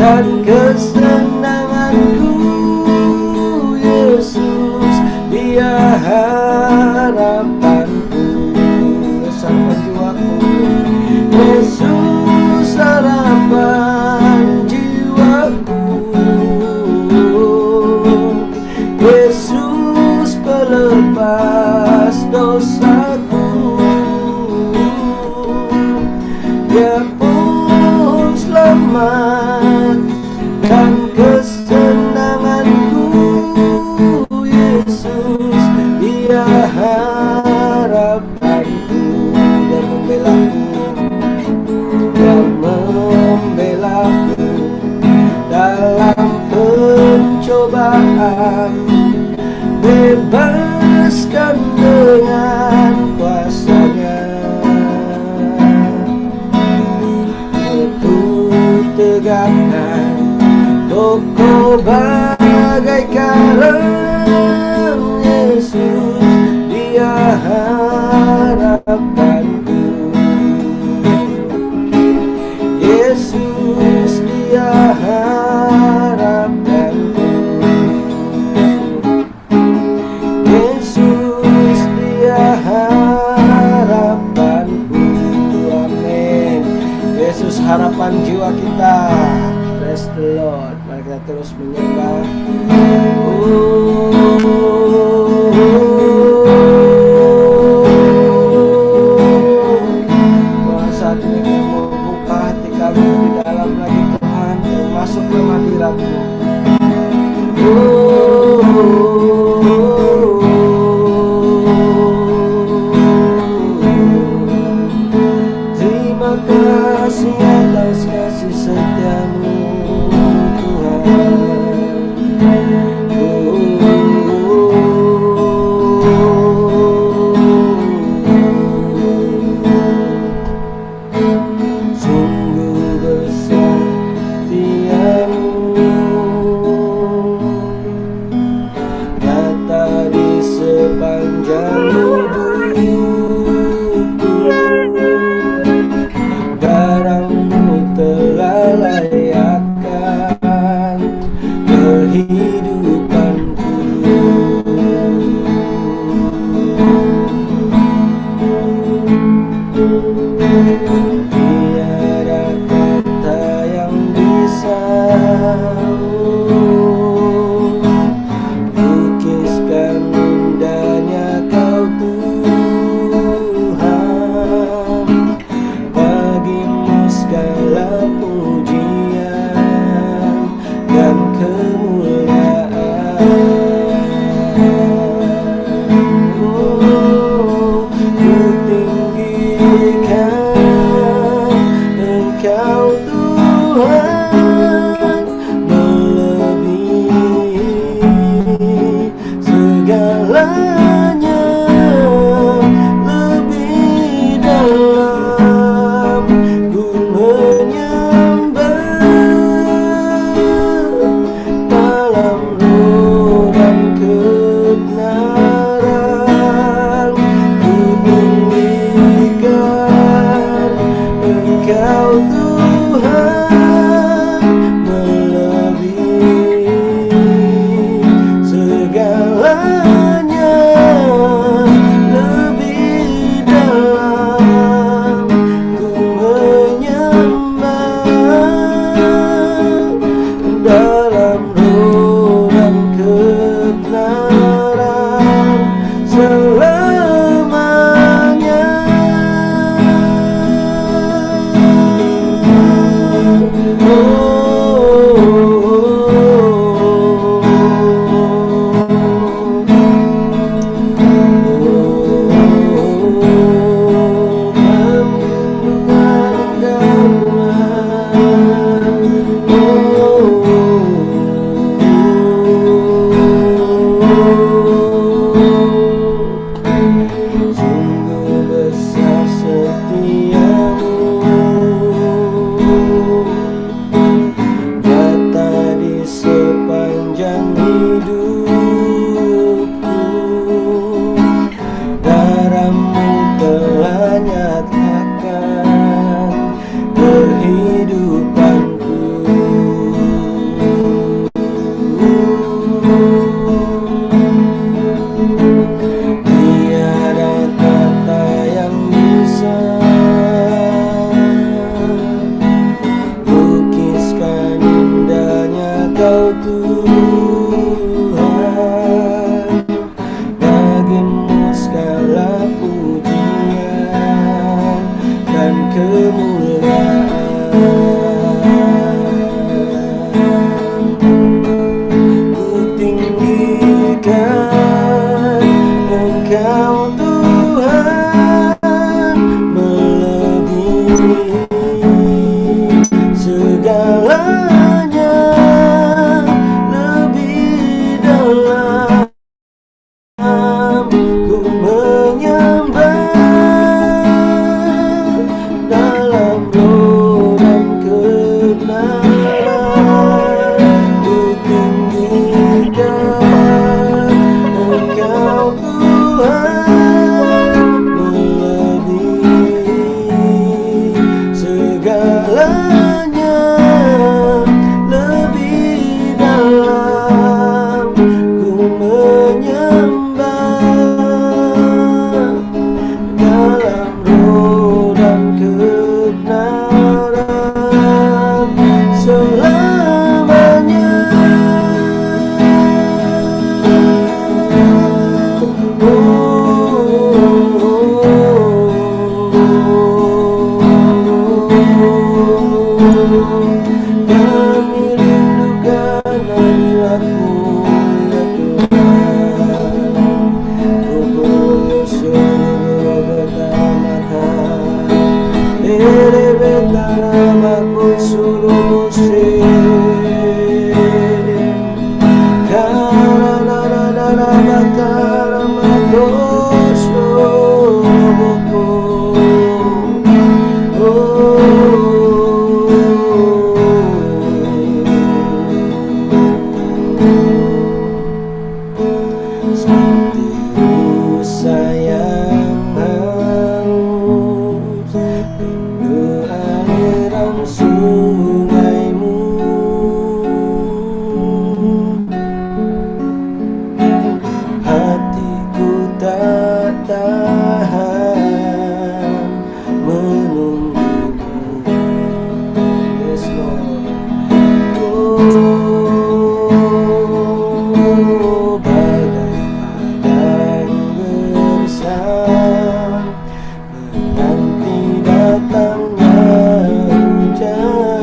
dan kesenanganku. Yesus, Dia harapanku, harapan jiwaku. Yesus, harapan jiwaku. Yesus, pelepas dosaku. Dia pun selamatkan kesenanganku. Yesus, Dia harapanku. Dia membelaku, Dia membelaku dalam pencobaan. Bebaskan dengan kuasa-Nya. Aku tegakkan kokoh bagai karang. Yesus, Dia harapanku. Yesus, Dia harapanku. Yesus, Dia harapanku. Amin. Yesus, harapan jiwa kita. Praise the Lord. Mari kita terus menyembah. Tuhan, saat ini kami mau buka hati kami di dalam lagi Tuhan, dan masuk ke hadirat-Mu. Terima kasih atas kasih setia-Mu, Tuhan. Sungguh besar setiamu, nyata di sepanjang hidupku. Darah-Mu telah layakkan kehidupanku. Tiada kata yang bisa lukiskan indahnya Kau, Tuhan. Bagi-Mu segala pujian dan kemuliaan. Ku tinggikan Engkau, Tuhan, bagai padang gersang menanti datangnya hujan.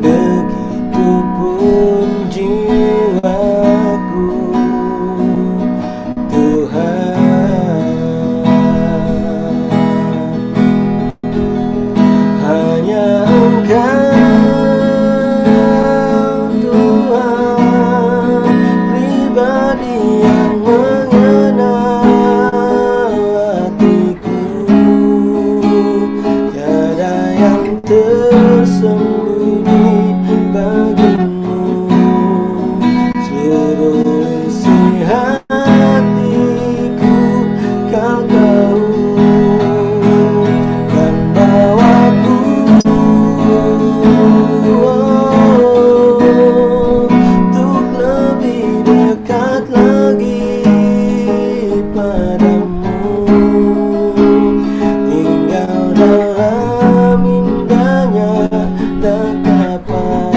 Begitupun jiwaku, Tuhan, hanya Engkau Tuhan pribadi yang mengenal hatiku. Tiada yang tersembunyi bagimu, seluruh isi hatiku Kau tahu, dan bawaku untuk lebih dekat lagi padamu, tinggal dalam indahnya tatapan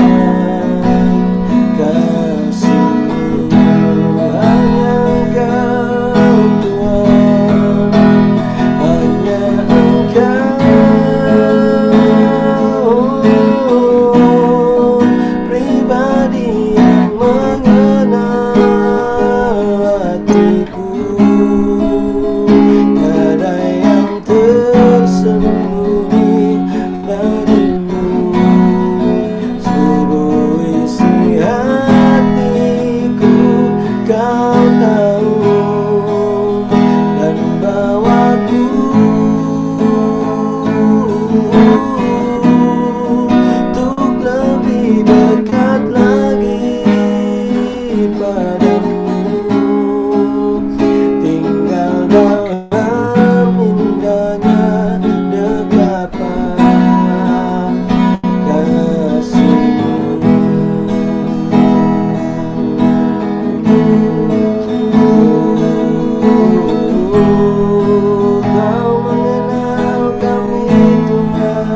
kasih-Mu. Hanya Engkau Tuhan, hanya Engkau pribadi yang mengenal hatiku. Tiada yang tersembunyi bagimu, seluruh isi hatiku Kau tahu, dan bawaku untuk lebih dekat lagi padamu, tinggal dalam indahnya dekapan kasih-Mu. Kau mengenal kami Tuhan,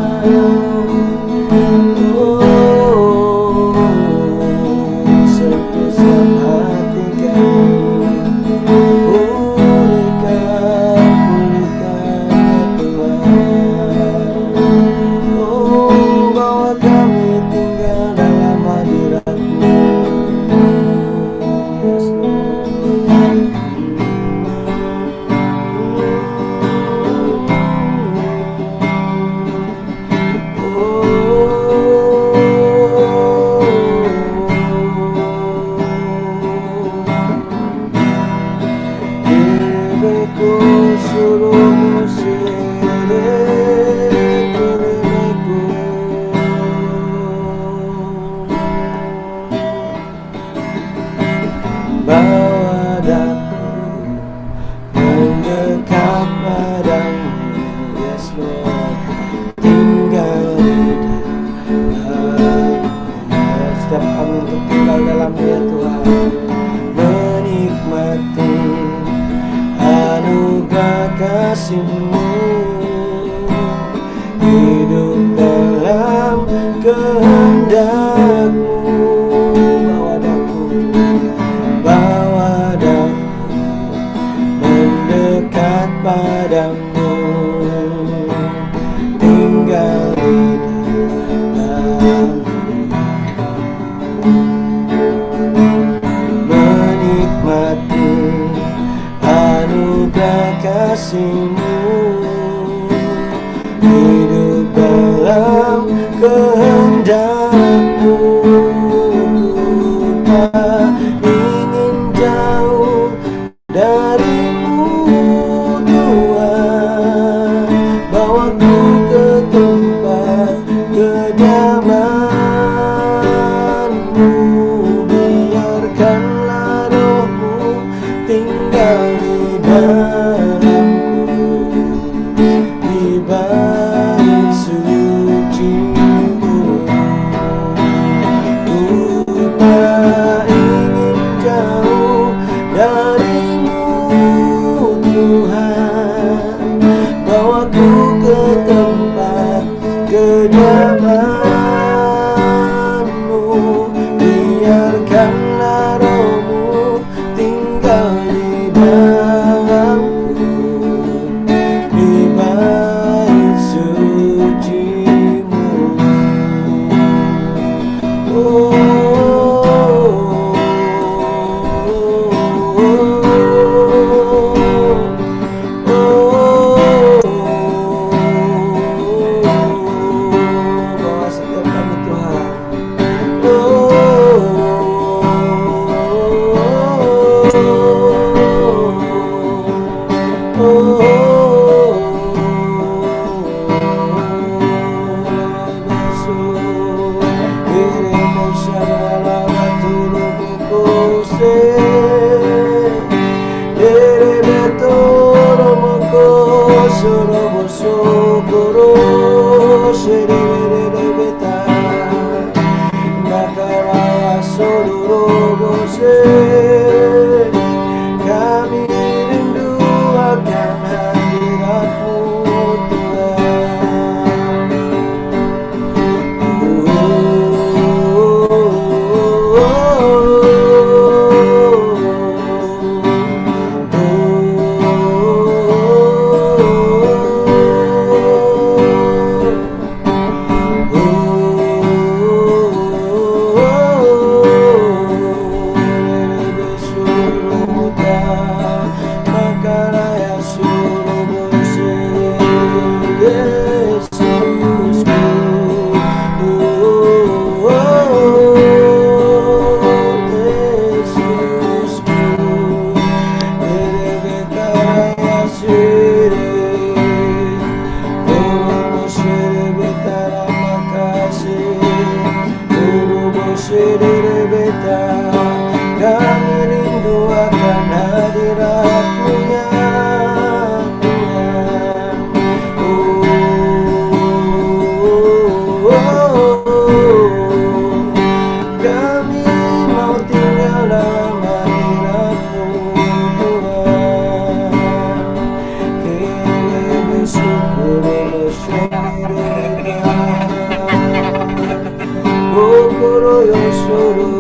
Kokoro yo soro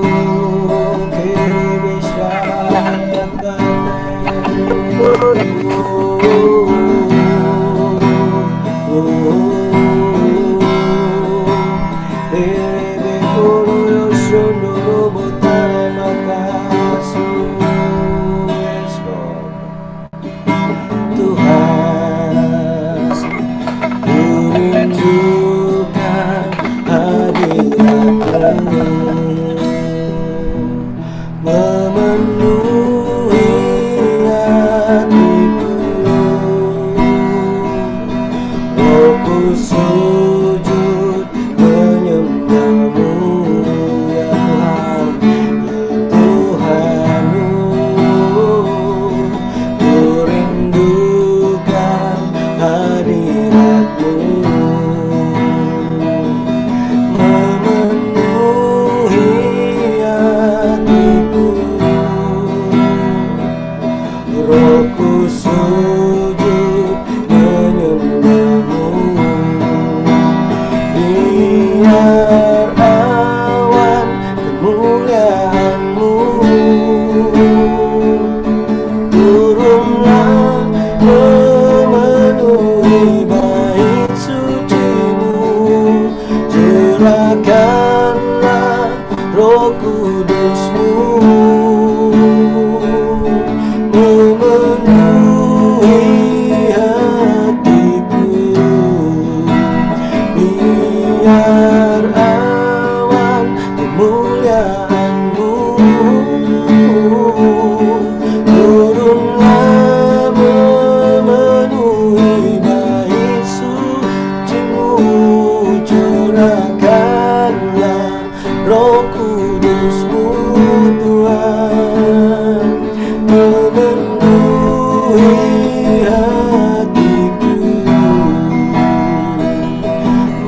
kerebesha memenuhi hatiku. Aku sujud menyembahmu ya Tuhan, ya Tuhanku. Ku rindukan hadiratmu, memenuhi hatiku. Rohku sujud menyembahmu. Biar awan kemuliaanmu turunlah memenuhi bait sucimu. Curahkanlah Roh Kudusmu, memenuhi hatiku. Biar awan kemuliaanmu turunlah memenuhi bait sucimu. Curahkanlah Roh Kudusmu Tuhan, memenuhi hatiku,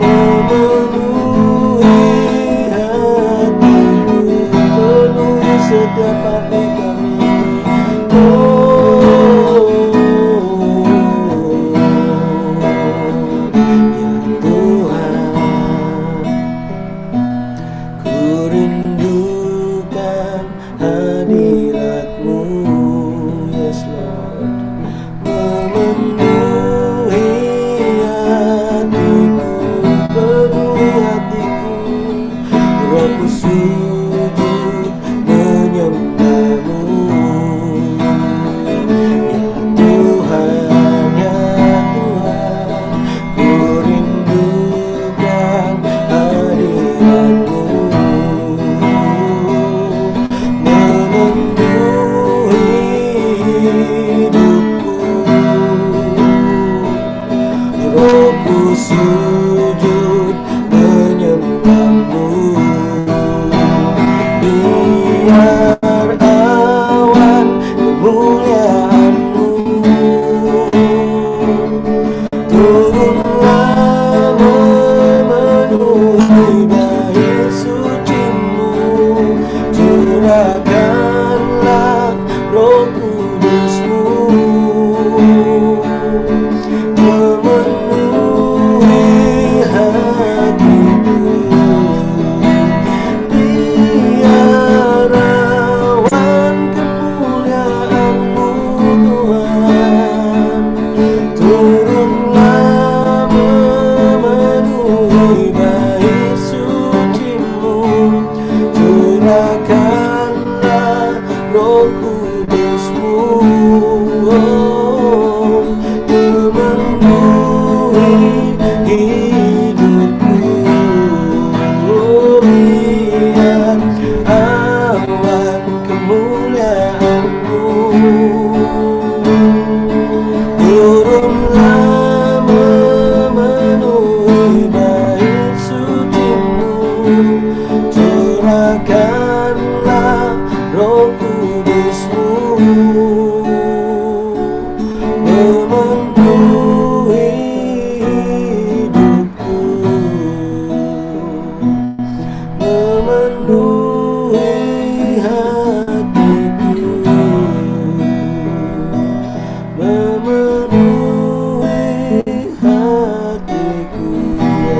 memenuhi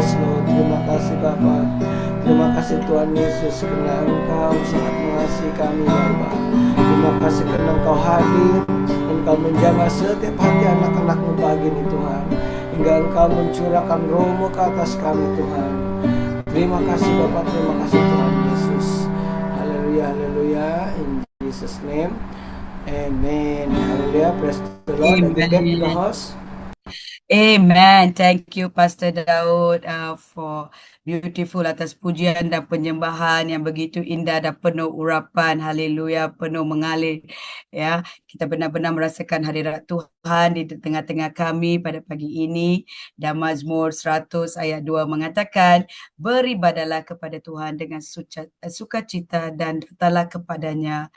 Yes Lord, terima kasih Bapa. Terima kasih Tuhan Yesus karena Engkau sangat mengasihi kami Bapa. Terima kasih karena Engkau hadir, Engkau menjamah setiap hati anak-anak-Mu pagi ini Tuhan, hingga Engkau mencurahkan Roh-Mu ke atas kami Tuhan. Terima kasih Bapa, terima kasih Tuhan Yesus. Haleluya, haleluya. In Jesus name, amen. Haleluya, praise the Lord. And back to the host. Amen. Thank you, Pastor Daud, for beautiful atas pujian dan penyembahan yang begitu indah dan penuh urapan. Haleluya, penuh mengalir. Ya, kita benar-benar merasakan hadirat Tuhan di tengah-tengah kami pada pagi ini. Dan Mazmur 100 ayat 2 mengatakan, beribadalah kepada Tuhan dengan sukacita dan datanglah kepadanya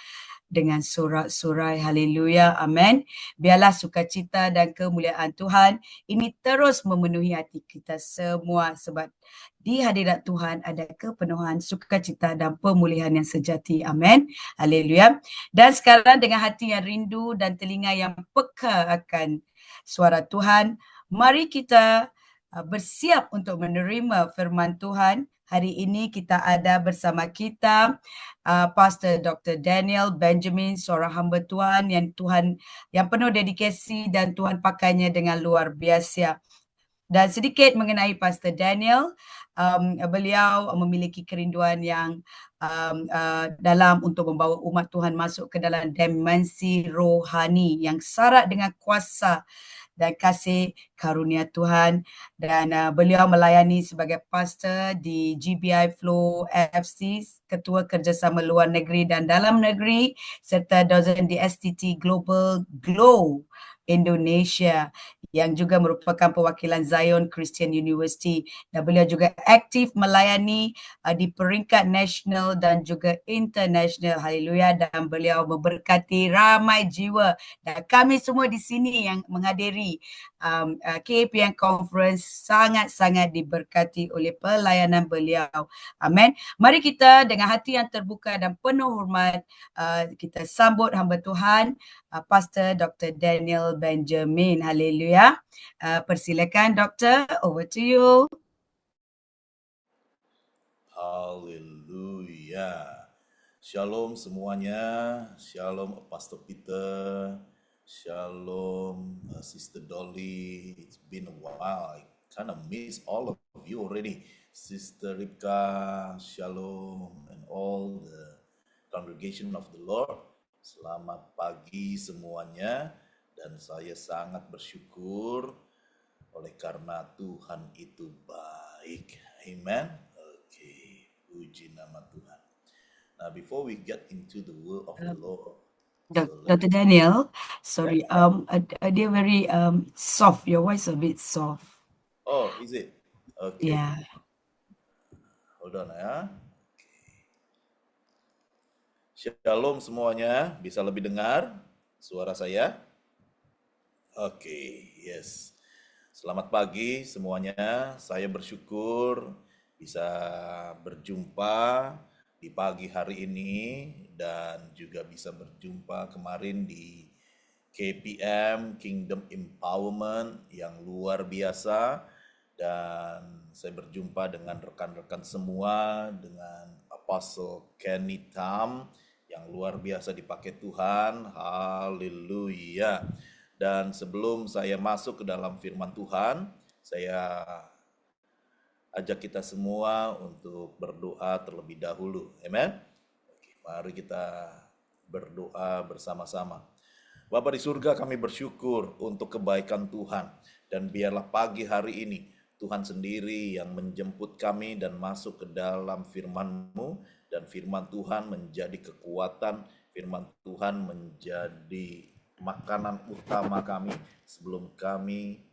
dengan sorak-sorai. Haleluya, amin. Biarlah sukacita dan kemuliaan Tuhan ini terus memenuhi hati kita semua, sebab di hadirat Tuhan ada kepenuhan sukacita dan pemulihan yang sejati. Amin. Haleluya. Dan sekarang dengan hati yang rindu dan telinga yang peka akan suara Tuhan, mari kita bersiap untuk menerima firman Tuhan. Hari ini kita ada bersama kita Pastor Dr. Daniel Benjamin, seorang hamba Tuhan yang penuh dedikasi dan Tuhan pakainya dengan luar biasa. Dan sedikit mengenai Pastor Daniel, beliau memiliki kerinduan yang dalam untuk membawa umat Tuhan masuk ke dalam dimensi rohani yang syarat dengan kuasa dan kasih karunia Tuhan. Dan beliau melayani sebagai pastor di GBI Flow FC, Ketua Kerjasama Luar Negeri dan Dalam Negeri, serta dosen di STT Global Glow Indonesia, yang juga merupakan perwakilan Zion Christian University. Dan beliau juga aktif melayani di peringkat nasional dan juga international. Haleluya. Dan beliau memberkati ramai jiwa. Dan kami semua di sini yang menghadiri KPN Conference sangat-sangat diberkati oleh pelayanan beliau. Amin. Mari kita dengan hati yang terbuka dan penuh hormat, kita sambut hamba Tuhan, Pastor Dr. Daniel Benjamin. Haleluya. Persilakan Doktor, over to you. Haleluya. Shalom semuanya. Shalom Pastor Peter. Shalom Sister Dolly. It's been a while. I kind of miss all of you already. Sister Ripka, Shalom, and all the congregation of the Lord. Selamat pagi semuanya. Dan saya sangat bersyukur oleh karena Tuhan itu baik. Amen. Oke, puji nama Tuhan. Now, before we get into the word of the Lord, Dr. Daniel, sorry, they're very soft. Your voice a bit soft. Oh, is it? Okay. Yeah. Hold on ya. Shalom semuanya, bisa lebih dengar suara saya? Oke, yes. Selamat pagi semuanya. Saya bersyukur bisa berjumpa di pagi hari ini dan juga bisa berjumpa kemarin di KPM Kingdom Empowerment yang luar biasa, dan saya berjumpa dengan rekan-rekan semua, dengan Apostle Kenny Tam yang luar biasa dipakai Tuhan. Haleluya. Dan sebelum saya masuk ke dalam firman Tuhan, saya ajak kita semua untuk berdoa terlebih dahulu. Amen. Oke, mari kita berdoa bersama-sama. Bapa di surga, kami bersyukur untuk kebaikan Tuhan, dan biarlah pagi hari ini Tuhan sendiri yang menjemput kami dan masuk ke dalam firman-Mu, dan firman Tuhan menjadi kekuatan, firman Tuhan menjadi makanan utama kami sebelum kami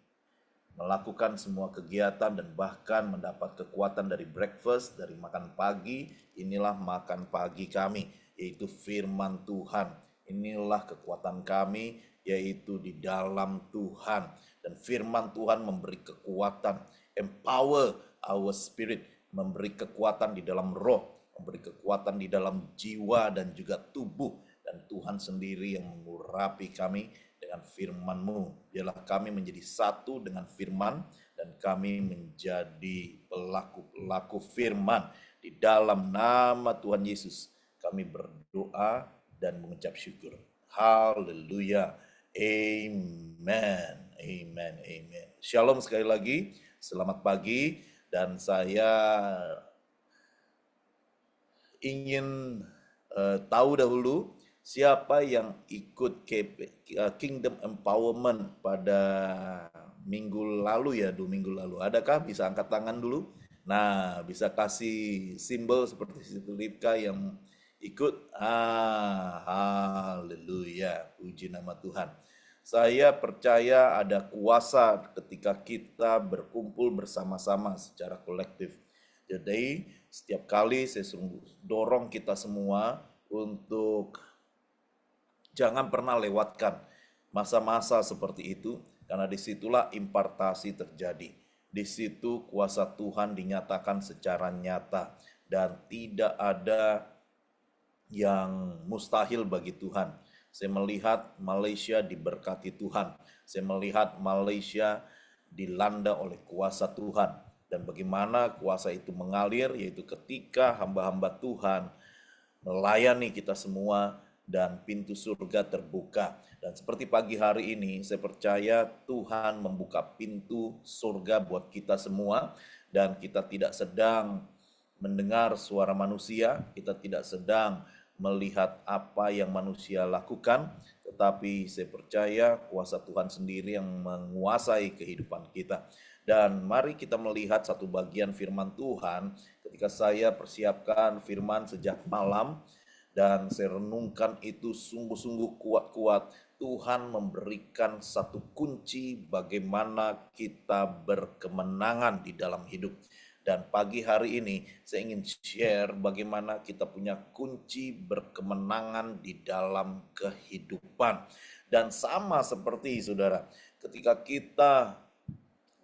melakukan semua kegiatan dan bahkan mendapat kekuatan dari breakfast, dari makan pagi. Inilah makan pagi kami, yaitu firman Tuhan. Inilah kekuatan kami, yaitu di dalam Tuhan. Dan firman Tuhan memberi kekuatan, empower our spirit, memberi kekuatan di dalam roh, memberi kekuatan di dalam jiwa dan juga tubuh. Dan Tuhan sendiri yang mengurapi kami dengan firman-Mu. Biarlah kami menjadi satu dengan firman, dan kami menjadi pelaku-pelaku firman. Di dalam nama Tuhan Yesus kami berdoa dan mengucap syukur. Haleluya. Amen. Amen. Amen. Shalom sekali lagi. Selamat pagi. Dan saya ingin tahu dahulu siapa yang ikut Kingdom Empowerment pada minggu lalu ya, 2 minggu lalu. Adakah? Bisa angkat tangan dulu. Nah, bisa kasih simbol seperti situ Lipka yang ikut. Haleluya. Puji nama Tuhan. Saya percaya ada kuasa ketika kita berkumpul bersama-sama secara kolektif. Jadi setiap kali saya dorong kita semua untuk jangan pernah lewatkan masa-masa seperti itu, karena disitulah impartasi terjadi. Di situ kuasa Tuhan dinyatakan secara nyata dan tidak ada yang mustahil bagi Tuhan. Saya melihat Malaysia diberkati Tuhan. Saya melihat Malaysia dilanda oleh kuasa Tuhan. Dan bagaimana kuasa itu mengalir, yaitu ketika hamba-hamba Tuhan melayani kita semua dan pintu surga terbuka. Dan seperti pagi hari ini, saya percaya Tuhan membuka pintu surga buat kita semua. Dan kita tidak sedang mendengar suara manusia, kita tidak sedang melihat apa yang manusia lakukan, tetapi saya percaya kuasa Tuhan sendiri yang menguasai kehidupan kita. Dan mari kita melihat satu bagian firman Tuhan ketika saya persiapkan firman sejak malam dan saya renungkan itu sungguh-sungguh kuat-kuat. Tuhan memberikan satu kunci bagaimana kita berkemenangan di dalam hidup. Dan pagi hari ini saya ingin share bagaimana kita punya kunci berkemenangan di dalam kehidupan. Dan sama seperti saudara, ketika kita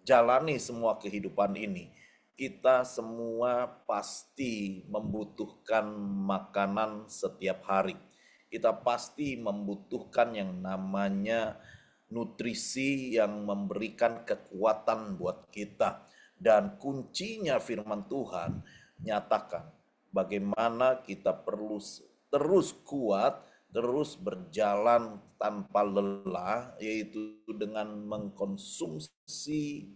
jalani semua kehidupan ini, kita semua pasti membutuhkan makanan setiap hari. Kita pasti membutuhkan yang namanya nutrisi yang memberikan kekuatan buat kita. Dan kuncinya firman Tuhan nyatakan bagaimana kita perlu terus kuat, terus berjalan tanpa lelah, yaitu dengan mengkonsumsi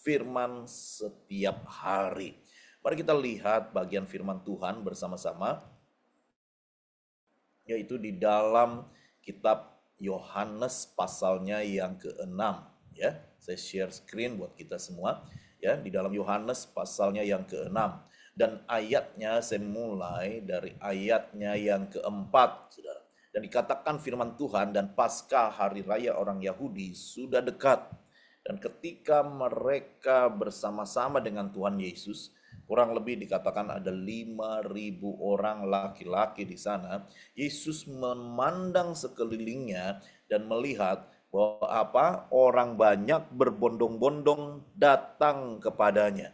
firman setiap hari. Mari kita lihat bagian firman Tuhan bersama-sama, yaitu di dalam kitab Yohanes pasalnya yang ke-6. Ya, saya share screen buat kita semua. Ya, di dalam Yohanes pasalnya yang ke-6 dan ayatnya saya mulai dari ayatnya yang ke-4, saudara. Dan dikatakan firman Tuhan, dan Paskah hari raya orang Yahudi sudah dekat. Dan ketika mereka bersama-sama dengan Tuhan Yesus, kurang lebih dikatakan ada 5.000 orang laki-laki di sana. Yesus memandang sekelilingnya dan melihat bahwa orang banyak berbondong-bondong datang kepadanya.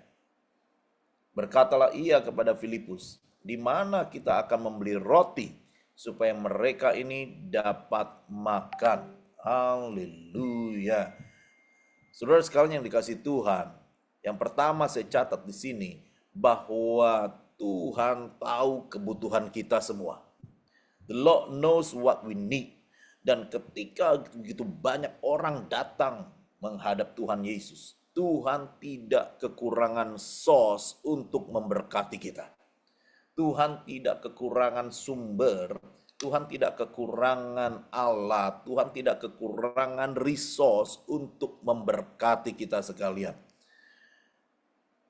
Berkatalah ia kepada Filipus, di mana kita akan membeli roti supaya mereka ini dapat makan. Haleluya. Saudara sekalian yang dikasihi Tuhan, yang pertama saya catat di sini bahwa Tuhan tahu kebutuhan kita semua. The Lord knows what we need. Dan ketika begitu banyak orang datang menghadap Tuhan Yesus, Tuhan tidak kekurangan sos untuk memberkati kita. Tuhan tidak kekurangan sumber, Tuhan tidak kekurangan alat, Tuhan tidak kekurangan resource untuk memberkati kita sekalian.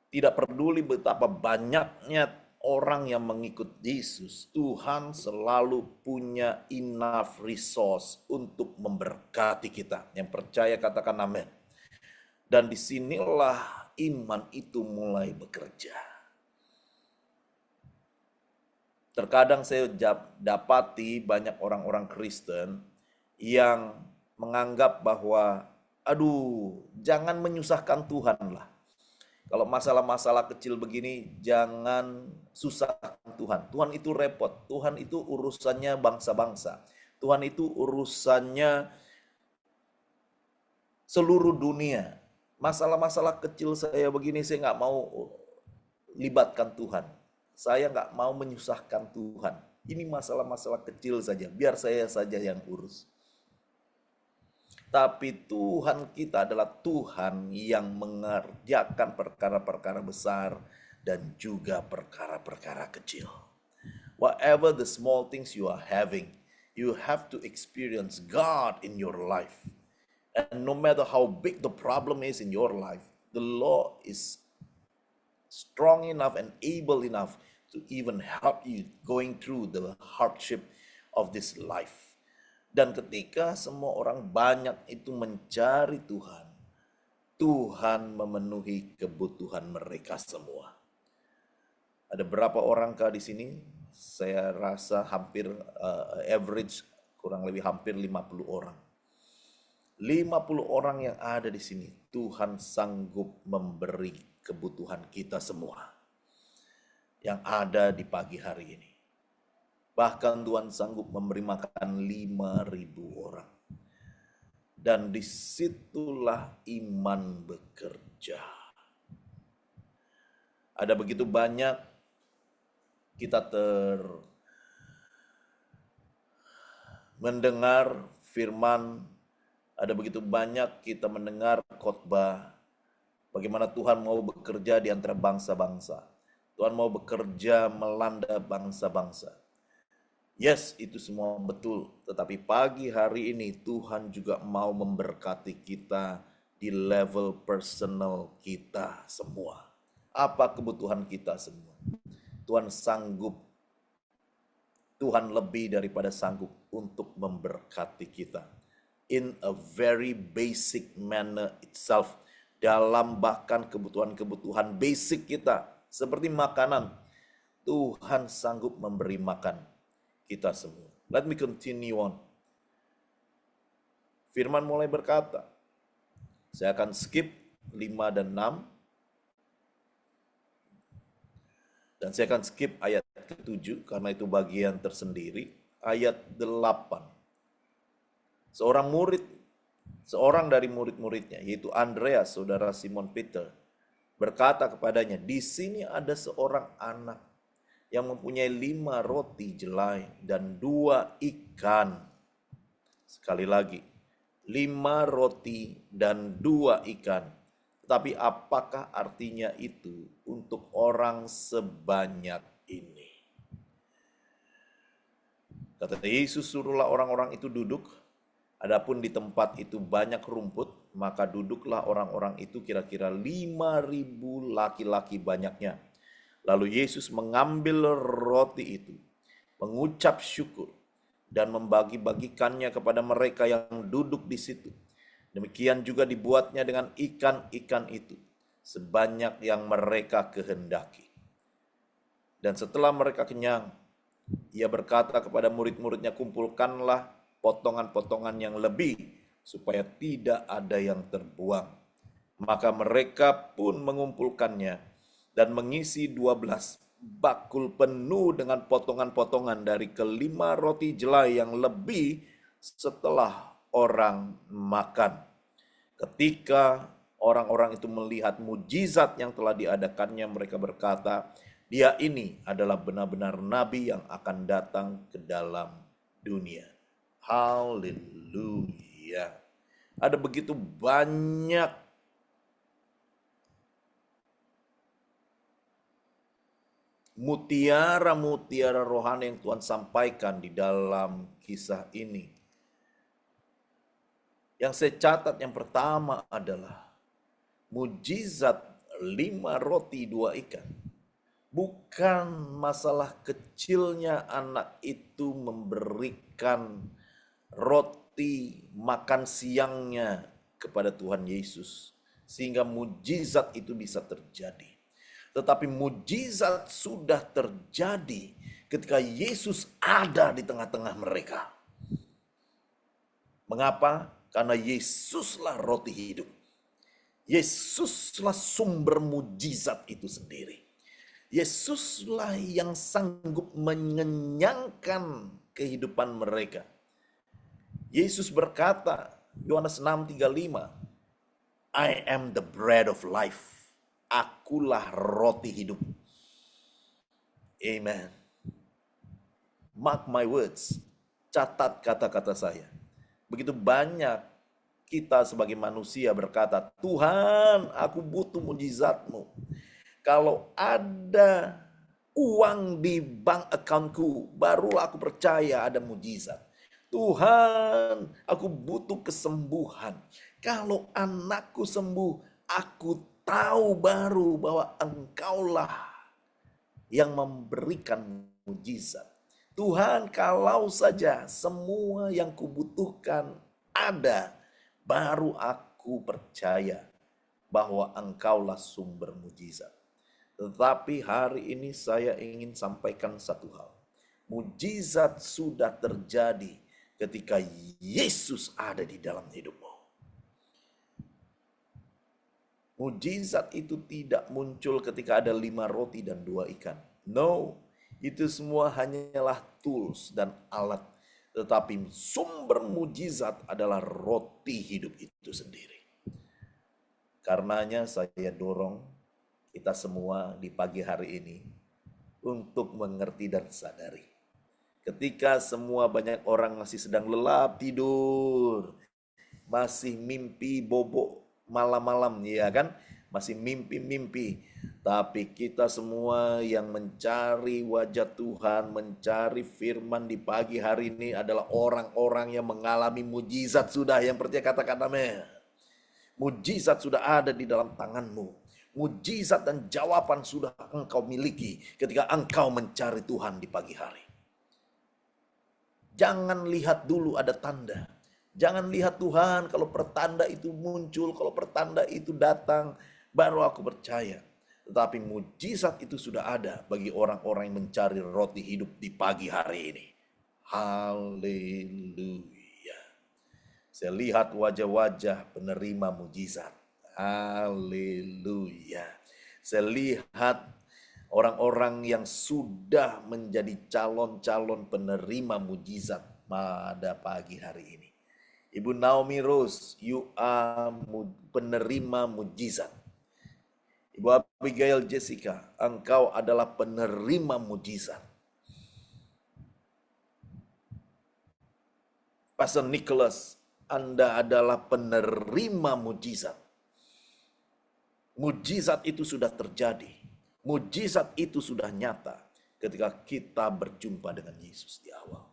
Tidak peduli betapa banyaknya orang yang mengikut Yesus, Tuhan selalu punya enough resource untuk memberkati kita. Yang percaya katakan amin. Dan disinilah iman itu mulai bekerja. Terkadang saya dapati banyak orang-orang Kristen yang menganggap bahwa, aduh, jangan menyusahkan Tuhan lah. Kalau masalah-masalah kecil begini, jangan susahkan Tuhan. Tuhan itu repot. Tuhan itu urusannya bangsa-bangsa. Tuhan itu urusannya seluruh dunia. Masalah-masalah kecil saya begini, saya nggak mau libatkan Tuhan. Saya nggak mau menyusahkan Tuhan. Ini masalah-masalah kecil saja, biar saya saja yang urus. Tapi Tuhan kita adalah Tuhan yang mengerjakan perkara-perkara besar dan juga perkara-perkara kecil. Whatever the small things you are having, you have to experience God in your life. And no matter how big the problem is in your life, the Lord is strong enough and able enough to even help you going through the hardship of this life. Dan ketika semua orang banyak itu mencari Tuhan, Tuhan memenuhi kebutuhan mereka semua. Ada berapa orangkah di sini? Saya rasa hampir average kurang lebih hampir 50 orang. 50 orang yang ada di sini, Tuhan sanggup memberi kebutuhan kita semua yang ada di pagi hari ini. Bahkan Tuhan sanggup memberi makan 5.000 orang. Dan disitulah iman bekerja. Ada begitu banyak kita mendengar firman, ada begitu banyak kita mendengar khotbah, bagaimana Tuhan mau bekerja di antara bangsa-bangsa. Tuhan mau bekerja melanda bangsa-bangsa. Yes, itu semua betul. Tetapi pagi hari ini Tuhan juga mau memberkati kita di level personal kita semua. Apa kebutuhan kita semua? Tuhan sanggup, Tuhan lebih daripada sanggup untuk memberkati kita. In a very basic manner itself. Dalam bahkan kebutuhan-kebutuhan basic kita. Seperti makanan. Tuhan sanggup memberi makan kita semua. Let me continue on. Firman mulai berkata, saya akan skip 5 dan 6. Dan saya akan skip ayat ke-7 karena itu bagian tersendiri. Ayat 8. Seorang dari murid-muridnya, yaitu Andreas, saudara Simon Peter, berkata kepadanya, di sini ada seorang anak yang mempunyai 5 roti jelai dan 2 ikan. Sekali lagi, 5 roti dan 2 ikan. Tapi apakah artinya itu untuk orang sebanyak ini? Kata Yesus, suruhlah orang-orang itu duduk. Adapun di tempat itu banyak rumput, maka duduklah orang-orang itu kira-kira 5.000 laki-laki banyaknya. Lalu Yesus mengambil roti itu, mengucap syukur, dan membagi-bagikannya kepada mereka yang duduk di situ. Demikian juga dibuatnya dengan ikan-ikan itu, sebanyak yang mereka kehendaki. Dan setelah mereka kenyang, ia berkata kepada murid-muridnya, kumpulkanlah potongan-potongan yang lebih, supaya tidak ada yang terbuang. Maka mereka pun mengumpulkannya, dan mengisi 12 bakul penuh dengan potongan-potongan dari ke-5 roti jelai yang lebih setelah orang makan. Ketika orang-orang itu melihat mujizat yang telah diadakannya, mereka berkata, dia ini adalah benar-benar nabi yang akan datang ke dalam dunia. Haleluya. Ada begitu banyak mutiara-mutiara rohani yang Tuhan sampaikan di dalam kisah ini. Yang saya catat yang pertama adalah mujizat 5 roti 2 ikan. Bukan masalah kecilnya anak itu memberikan roti makan siangnya kepada Tuhan Yesus, sehingga mujizat itu bisa terjadi. Tetapi mujizat sudah terjadi ketika Yesus ada di tengah-tengah mereka. Mengapa? Karena Yesuslah roti hidup. Yesuslah sumber mujizat itu sendiri. Yesuslah yang sanggup mengenyangkan kehidupan mereka. Yesus berkata, Yohanes 6:35, I am the bread of life. Akulah roti hidup. Amen. Mark my words. Catat kata-kata saya. Begitu banyak kita sebagai manusia berkata, Tuhan, aku butuh mujizat-Mu. Kalau ada uang di bank accountku, barulah aku percaya ada mujizat. Tuhan, aku butuh kesembuhan. Kalau anakku sembuh, aku tahu baru bahwa Engkaulah yang memberikan mujizat. Tuhan, kalau saja semua yang kubutuhkan ada, baru aku percaya bahwa Engkaulah sumber mujizat. Tetapi hari ini saya ingin sampaikan satu hal. Mujizat sudah terjadi ketika Yesus ada di dalam hidupmu. Mujizat itu tidak muncul ketika ada 5 roti dan 2 ikan. No, itu semua hanyalah tools dan alat. Tetapi sumber mujizat adalah roti hidup itu sendiri. Karenanya saya dorong kita semua di pagi hari ini untuk mengerti dan sadari. Ketika semua banyak orang masih sedang lelap tidur, masih mimpi bobok malam-malam, ya kan? Masih mimpi-mimpi. Tapi kita semua yang mencari wajah Tuhan, mencari firman di pagi hari ini adalah orang-orang yang mengalami mujizat sudah. Yang percaya katakan amin. Mujizat sudah ada di dalam tanganmu. Mujizat dan jawaban sudah engkau miliki ketika engkau mencari Tuhan di pagi hari. Jangan lihat dulu ada tanda. Jangan lihat Tuhan kalau pertanda itu muncul, kalau pertanda itu datang, baru aku percaya. Tetapi mujizat itu sudah ada bagi orang-orang yang mencari roti hidup di pagi hari ini. Haleluya. Saya lihat wajah-wajah penerima mujizat. Haleluya. Saya lihat orang-orang yang sudah menjadi calon-calon penerima mujizat pada pagi hari ini. Ibu Naomi Rose, you are penerima mujizat. Ibu Abigail Jessica, engkau adalah penerima mujizat. Pastor Nicholas, Anda adalah penerima mujizat. Mujizat itu sudah terjadi. Mujizat itu sudah nyata ketika kita berjumpa dengan Yesus di awal.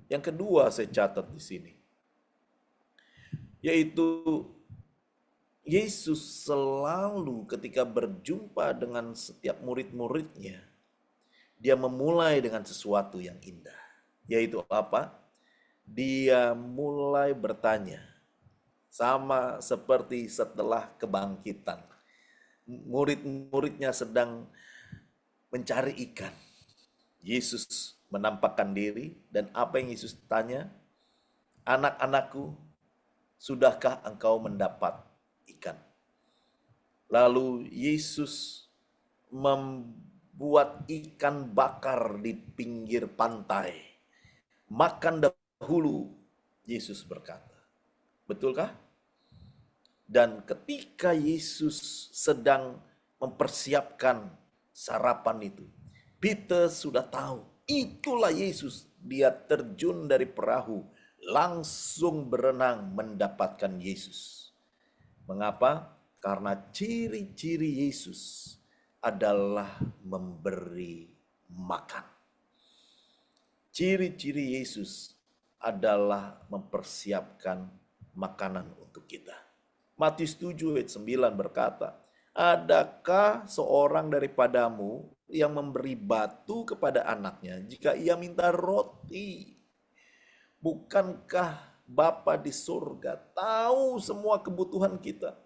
Yang kedua saya catat di sini, yaitu Yesus selalu ketika berjumpa dengan setiap murid-muridnya, dia memulai dengan sesuatu yang indah. Yaitu apa? Dia mulai bertanya, sama seperti setelah kebangkitan. Murid-muridnya sedang mencari ikan. Yesus menampakkan diri dan apa yang Yesus tanya? Anak-anakku, sudahkah engkau mendapat ikan? Lalu Yesus membuat ikan bakar di pinggir pantai. Makan dahulu, Yesus berkata. Betulkah? Dan ketika Yesus sedang mempersiapkan sarapan itu, Peter sudah tahu, itulah Yesus. Dia terjun dari perahu, langsung berenang mendapatkan Yesus. Mengapa? Karena ciri-ciri Yesus adalah memberi makan. Ciri-ciri Yesus adalah mempersiapkan makanan untuk kita. Matius 7 ayat 9 berkata, adakah seorang daripadamu yang memberi batu kepada anaknya jika ia minta roti? Bukankah Bapa di surga tahu semua kebutuhan kita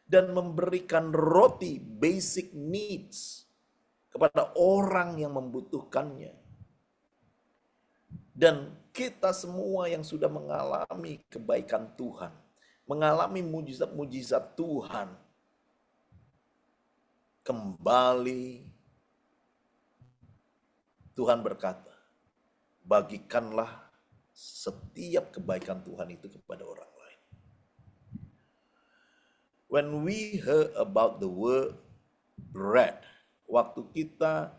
dan memberikan roti, basic needs, kepada orang yang membutuhkannya? Dan kita semua yang sudah mengalami kebaikan Tuhan, mengalami mujizat-mujizat Tuhan, kembali Tuhan berkata, bagikanlah setiap kebaikan Tuhan itu kepada orang lain. When we heard about the word bread, waktu kita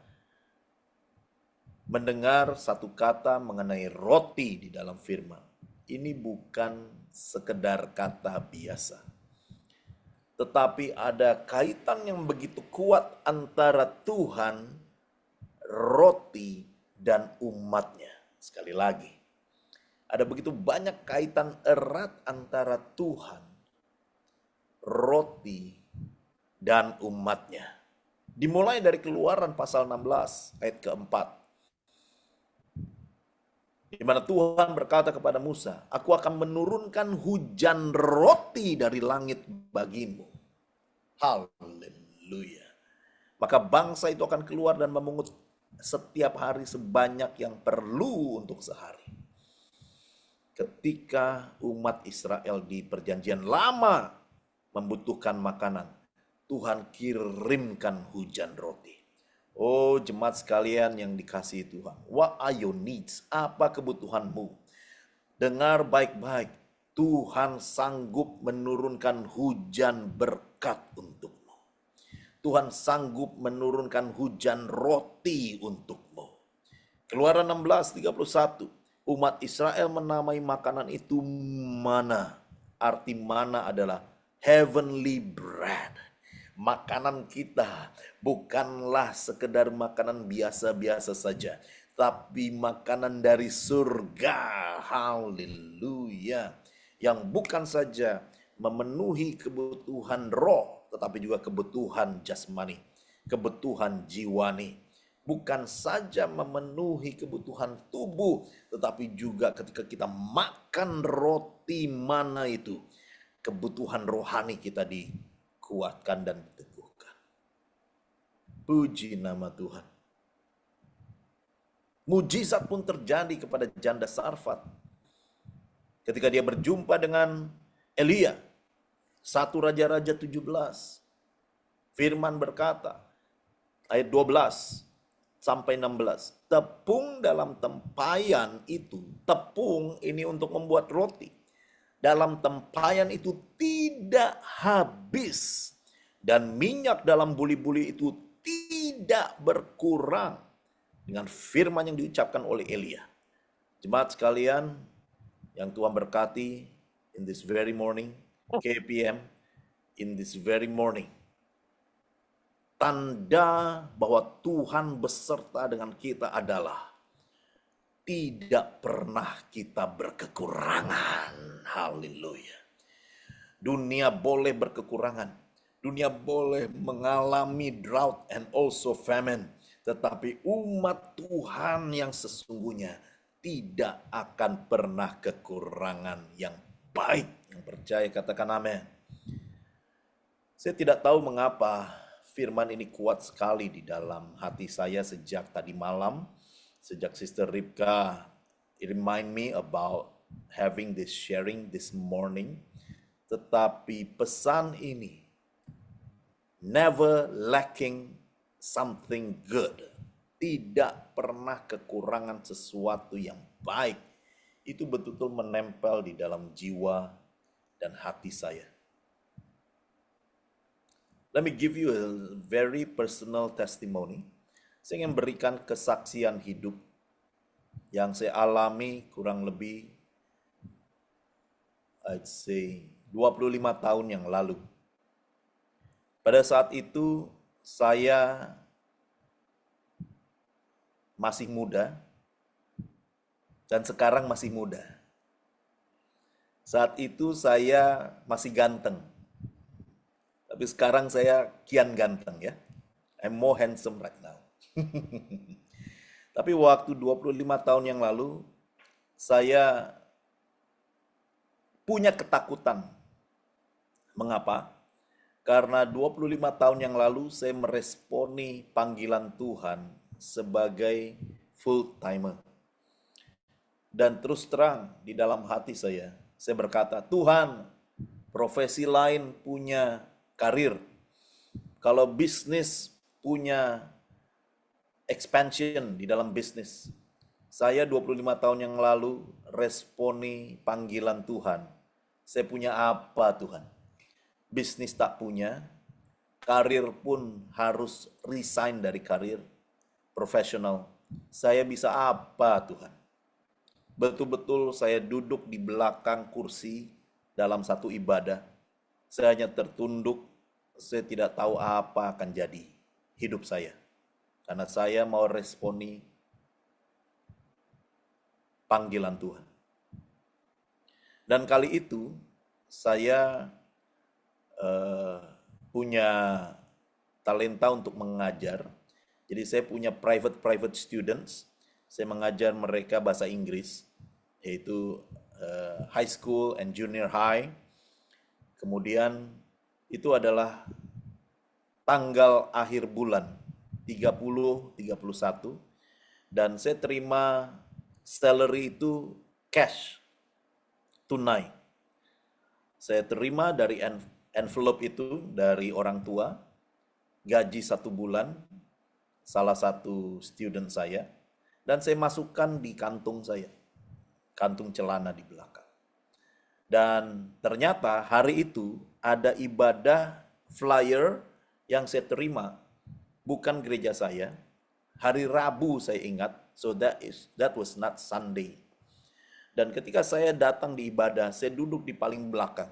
mendengar satu kata mengenai roti di dalam firman, ini bukan sekedar kata biasa, tetapi ada kaitan yang begitu kuat antara Tuhan, roti, dan umatnya. Sekali lagi, ada begitu banyak kaitan erat antara Tuhan, roti, dan umatnya. Dimulai dari Keluaran pasal 16 ayat keempat, di mana Tuhan berkata kepada Musa, "Aku akan menurunkan hujan roti dari langit bagimu." Haleluya. Maka bangsa itu akan keluar dan memungut setiap hari sebanyak yang perlu untuk sehari. Ketika umat Israel di perjanjian lama membutuhkan makanan, Tuhan kirimkan hujan roti. Oh jemaat sekalian yang dikasihi Tuhan, what are your needs? Apa kebutuhanmu? Dengar baik-baik, Tuhan sanggup menurunkan hujan berkat untukmu. Tuhan sanggup menurunkan hujan roti untukmu. Keluaran 16:31, umat Israel menamai makanan itu mana. Arti mana adalah heavenly bread. Makanan kita bukanlah sekedar makanan biasa-biasa saja, tapi makanan dari surga. Haleluya. Yang bukan saja memenuhi kebutuhan roh, tetapi juga kebutuhan jasmani, kebutuhan jiwani. Bukan saja memenuhi kebutuhan tubuh, tetapi juga ketika kita makan roti mana itu, kebutuhan rohani kita dikuatkan dan diteguhkan. Puji nama Tuhan. Mujizat pun terjadi kepada janda Sarfat. Ketika dia berjumpa dengan Elia, 1 Raja-Raja 17. Firman berkata, ayat 12 sampai 16. Tepung dalam tempayan itu, tepung ini untuk membuat roti. Dalam tempayan itu tidak habis. Dan minyak dalam buli-buli itu tidak berkurang. Dengan firman yang diucapkan oleh Elia. Jemaat sekalian yang Tuhan berkati, in this very morning, KPM, in this very morning, tanda bahwa Tuhan beserta dengan kita adalah tidak pernah kita berkekurangan. Haleluya. Dunia boleh berkekurangan. Dunia boleh mengalami drought and also famine. Tetapi umat Tuhan yang sesungguhnya tidak akan pernah kekurangan yang baik. Yang percaya katakan amin. Saya tidak tahu mengapa firman ini kuat sekali di dalam hati saya sejak tadi malam. Sejak Sister Ripka remind me about having this sharing this morning. Tetapi pesan ini, never lacking something good, tidak pernah kekurangan sesuatu yang baik, itu betul-betul menempel di dalam jiwa dan hati saya. Let me give you a very personal testimony. Saya ingin berikan kesaksian hidup yang saya alami kurang lebih, I'd say, 25 tahun yang lalu. Pada saat itu, saya masih muda, dan sekarang masih muda. Saat itu saya masih ganteng. Tapi sekarang saya kian ganteng ya. I'm more handsome right now. Tapi waktu 25 tahun yang lalu, saya punya ketakutan. Mengapa? Karena 25 tahun yang lalu saya meresponi panggilan Tuhan sebagai full timer. Dan terus terang di dalam hati saya berkata, Tuhan, profesi lain punya karir. Kalau bisnis punya expansion di dalam bisnis. Saya 25 tahun yang lalu responi panggilan Tuhan. Saya punya apa Tuhan? bisnis tak punya, karir pun harus resign dari karir profesional. Saya bisa apa Tuhan? Betul-betul saya duduk di belakang kursi dalam satu ibadah. Saya hanya tertunduk, saya tidak tahu apa akan jadi hidup saya. Karena saya mau responi panggilan Tuhan. Dan kali itu saya punya talenta untuk mengajar. Jadi saya punya private students. Saya mengajar mereka bahasa Inggris, yaitu high school and junior high. Kemudian itu adalah tanggal akhir bulan 30, 31, dan saya terima salary itu cash, tunai. Saya terima dari envelope itu dari orang tua, gaji 1 bulan, salah satu student saya, dan saya masukkan di kantung saya, kantung celana di belakang. Dan ternyata hari itu ada ibadah flyer yang saya terima, bukan gereja saya, hari Rabu saya ingat, so that was not Sunday. Dan ketika saya datang di ibadah, saya duduk di paling belakang.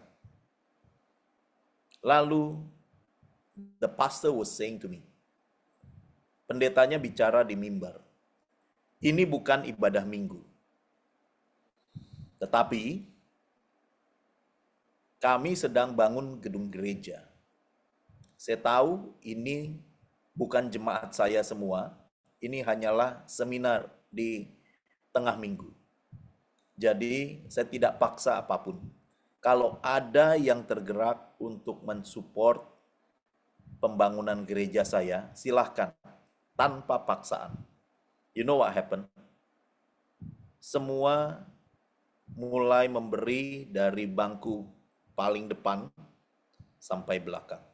Lalu, the pastor was saying to me, pendetanya bicara di mimbar, ini bukan ibadah minggu. Tetapi, kami sedang bangun gedung gereja. Saya tahu ini bukan jemaat saya semua, ini hanyalah seminar di tengah minggu. Jadi saya tidak paksa apapun. Kalau ada yang tergerak untuk mensupport pembangunan gereja saya, silahkan, tanpa paksaan. You know what happened? Semua mulai memberi dari bangku paling depan sampai belakang.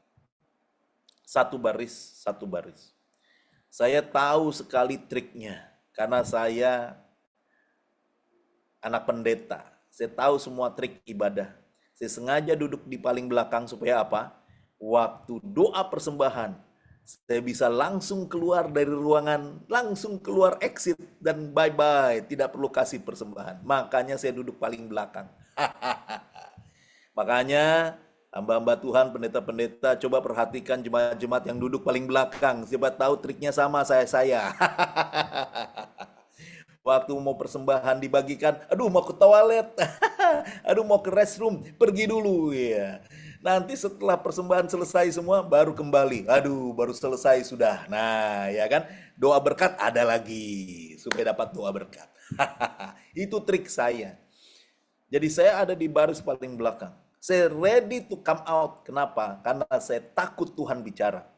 Satu baris, satu baris. Saya tahu sekali triknya, karena saya anak pendeta. Saya tahu semua trik ibadah. Saya sengaja duduk di paling belakang supaya apa? Waktu doa persembahan, saya bisa langsung keluar dari ruangan, langsung keluar exit, dan bye-bye. Tidak perlu kasih persembahan. Makanya saya duduk paling belakang. Makanya hamba-hamba Tuhan, pendeta-pendeta, coba perhatikan jemaat-jemaat yang duduk paling belakang. Siapa tahu triknya sama saya. Waktu mau persembahan dibagikan, aduh mau ke toilet, aduh mau ke restroom, pergi dulu ya. Nanti setelah persembahan selesai semua, baru kembali. Aduh, baru selesai sudah. Nah, ya kan, doa berkat ada lagi, supaya dapat doa berkat. Itu trik saya. Jadi saya ada di baris paling belakang. Saya ready to come out. Kenapa? Karena saya takut Tuhan bicara.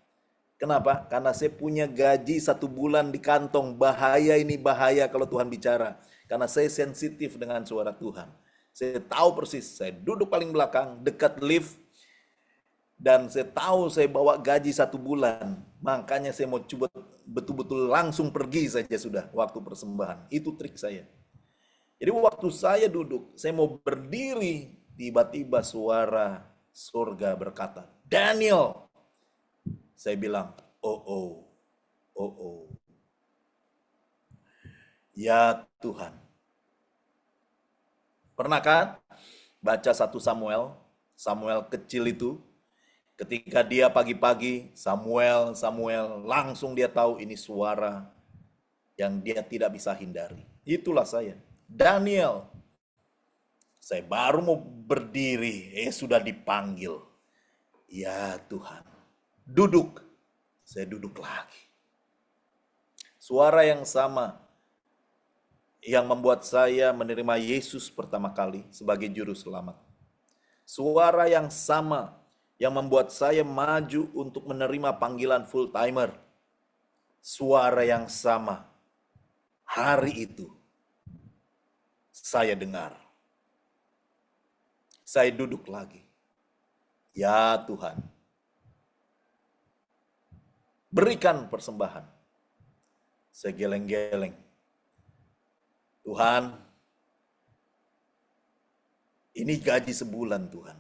Kenapa? Karena saya punya gaji 1 bulan di kantong. Bahaya ini, bahaya kalau Tuhan bicara. Karena saya sensitif dengan suara Tuhan. Saya tahu persis, saya duduk paling belakang, dekat lift. Dan saya tahu saya bawa gaji 1 bulan. Makanya saya mau coba betul-betul langsung pergi saja sudah waktu persembahan. Itu trik saya. Jadi waktu saya duduk, saya mau berdiri, tiba-tiba suara surga berkata, Daniel. Saya bilang, oh. Ya Tuhan. Pernah kan baca 1 Samuel? Samuel kecil itu, ketika dia pagi-pagi, Samuel, langsung dia tahu ini suara yang dia tidak bisa hindari. Itulah saya. Daniel. Saya baru mau berdiri, sudah dipanggil. Ya Tuhan. Duduk. Saya duduk lagi. Suara yang sama yang membuat saya menerima Yesus pertama kali sebagai juru selamat. Suara yang sama yang membuat saya maju untuk menerima panggilan full timer. Suara yang sama hari itu saya dengar. Saya duduk lagi. Ya Tuhan, berikan persembahan. Saya geleng-geleng. Tuhan, ini gaji sebulan Tuhan.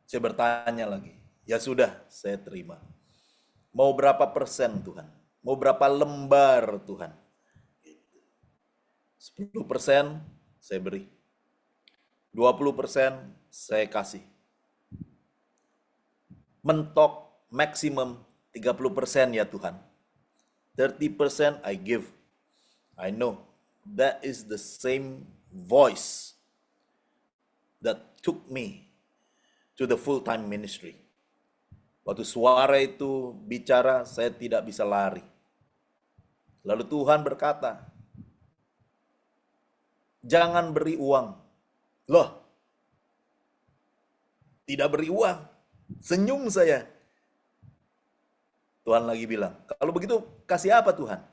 Saya bertanya lagi. Ya sudah, saya terima. Mau berapa persen Tuhan? Mau berapa lembar Tuhan? 10% saya beri. 20% saya kasih. Mentok maksimum 30% ya Tuhan. 30% I give. I know that is the same voice that took me to the full-time ministry. Waktu suara itu bicara, saya tidak bisa lari. Lalu Tuhan berkata, jangan beri uang. Loh, tidak beri uang. Senyum saya. Tuhan lagi bilang, kalau begitu kasih apa Tuhan?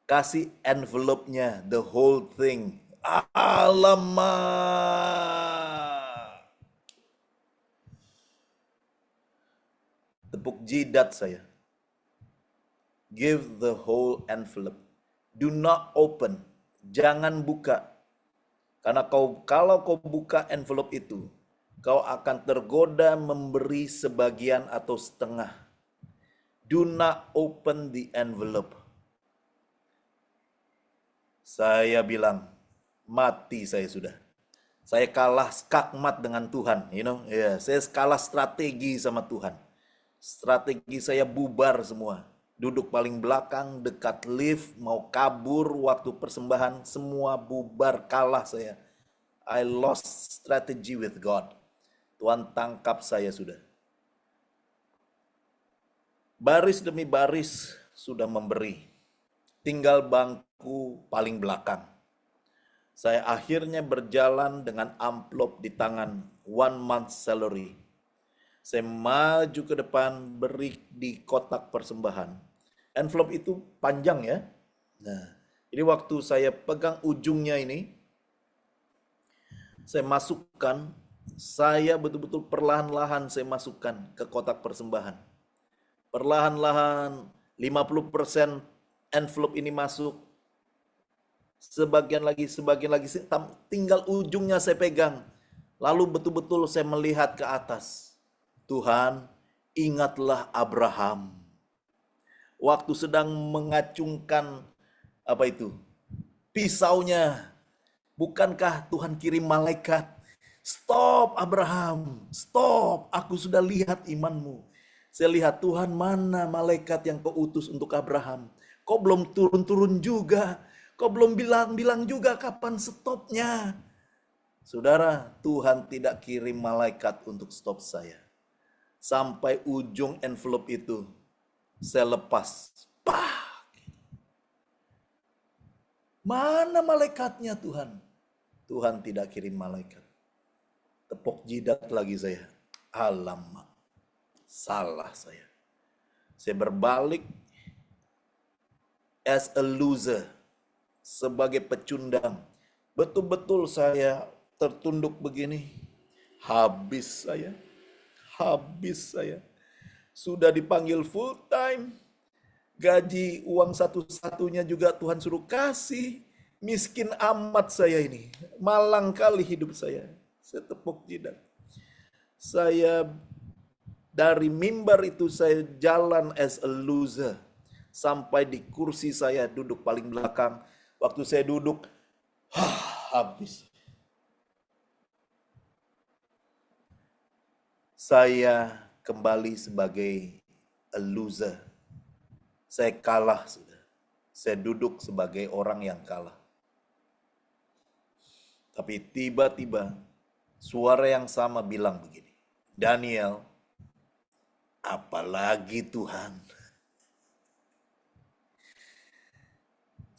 Kasih envelope-nya, the whole thing. Alamak. Tepuk jidat saya. Give the whole envelope. Do not open. Jangan buka. Karena kalau kau buka envelope itu, kau akan tergoda memberi sebagian atau setengah. Do not open the envelope. Saya bilang, mati saya sudah. Saya kalah skakmat dengan Tuhan, saya kalah strategi sama Tuhan. Strategi saya bubar semua. Duduk paling belakang, dekat lift, mau kabur waktu persembahan, semua bubar, kalah saya. I lost strategy with God. Tuhan tangkap saya sudah. Baris demi baris sudah memberi. Tinggal bangku paling belakang. Saya akhirnya berjalan dengan amplop di tangan, 1 month salary. Saya maju ke depan, beri di kotak persembahan. Envelope itu panjang ya. Nah, jadi waktu saya pegang ujungnya ini, saya masukkan, saya betul-betul perlahan-lahan saya masukkan ke kotak persembahan. Perlahan-lahan 50% envelope ini masuk. Sebagian lagi, tinggal ujungnya saya pegang. Lalu betul-betul saya melihat ke atas. Tuhan, ingatlah Abraham. Waktu sedang mengacungkan pisaunya. Bukankah Tuhan kirim malaikat? Stop Abraham, stop. Aku sudah lihat imanmu. Saya lihat Tuhan, mana malaikat yang kau utus untuk Abraham. Kau belum turun-turun juga. Kau belum bilang-bilang juga kapan stopnya. Saudara, Tuhan tidak kirim malaikat untuk stop saya. Sampai ujung envelope itu, saya lepas. Pah! Mana malaikatnya Tuhan? Tuhan tidak kirim malaikat. Tepuk jidat lagi saya. Alamak. Salah saya. Saya berbalik as a loser. Sebagai pecundang. Betul-betul saya tertunduk begini. Habis saya. Sudah dipanggil full time. Gaji uang satu-satunya juga Tuhan suruh kasih. Miskin amat saya ini. Malang kali hidup saya. Saya tepuk jidat. Saya dari mimbar itu saya jalan as a loser. Sampai di kursi saya duduk paling belakang. Waktu saya duduk, habis. Saya kembali sebagai a loser. Saya kalah sudah. Saya duduk sebagai orang yang kalah. Tapi tiba-tiba suara yang sama bilang begini, Daniel, apalagi Tuhan?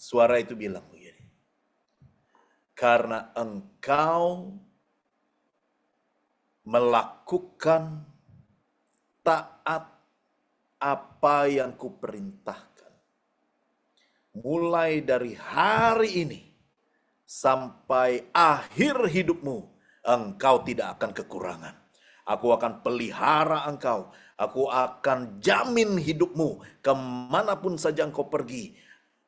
Suara itu bilang begini, karena engkau melakukan taat apa yang kuperintahkan. Mulai dari hari ini sampai akhir hidupmu, engkau tidak akan kekurangan. Aku akan pelihara engkau. Aku akan jamin hidupmu. Kemanapun saja engkau pergi,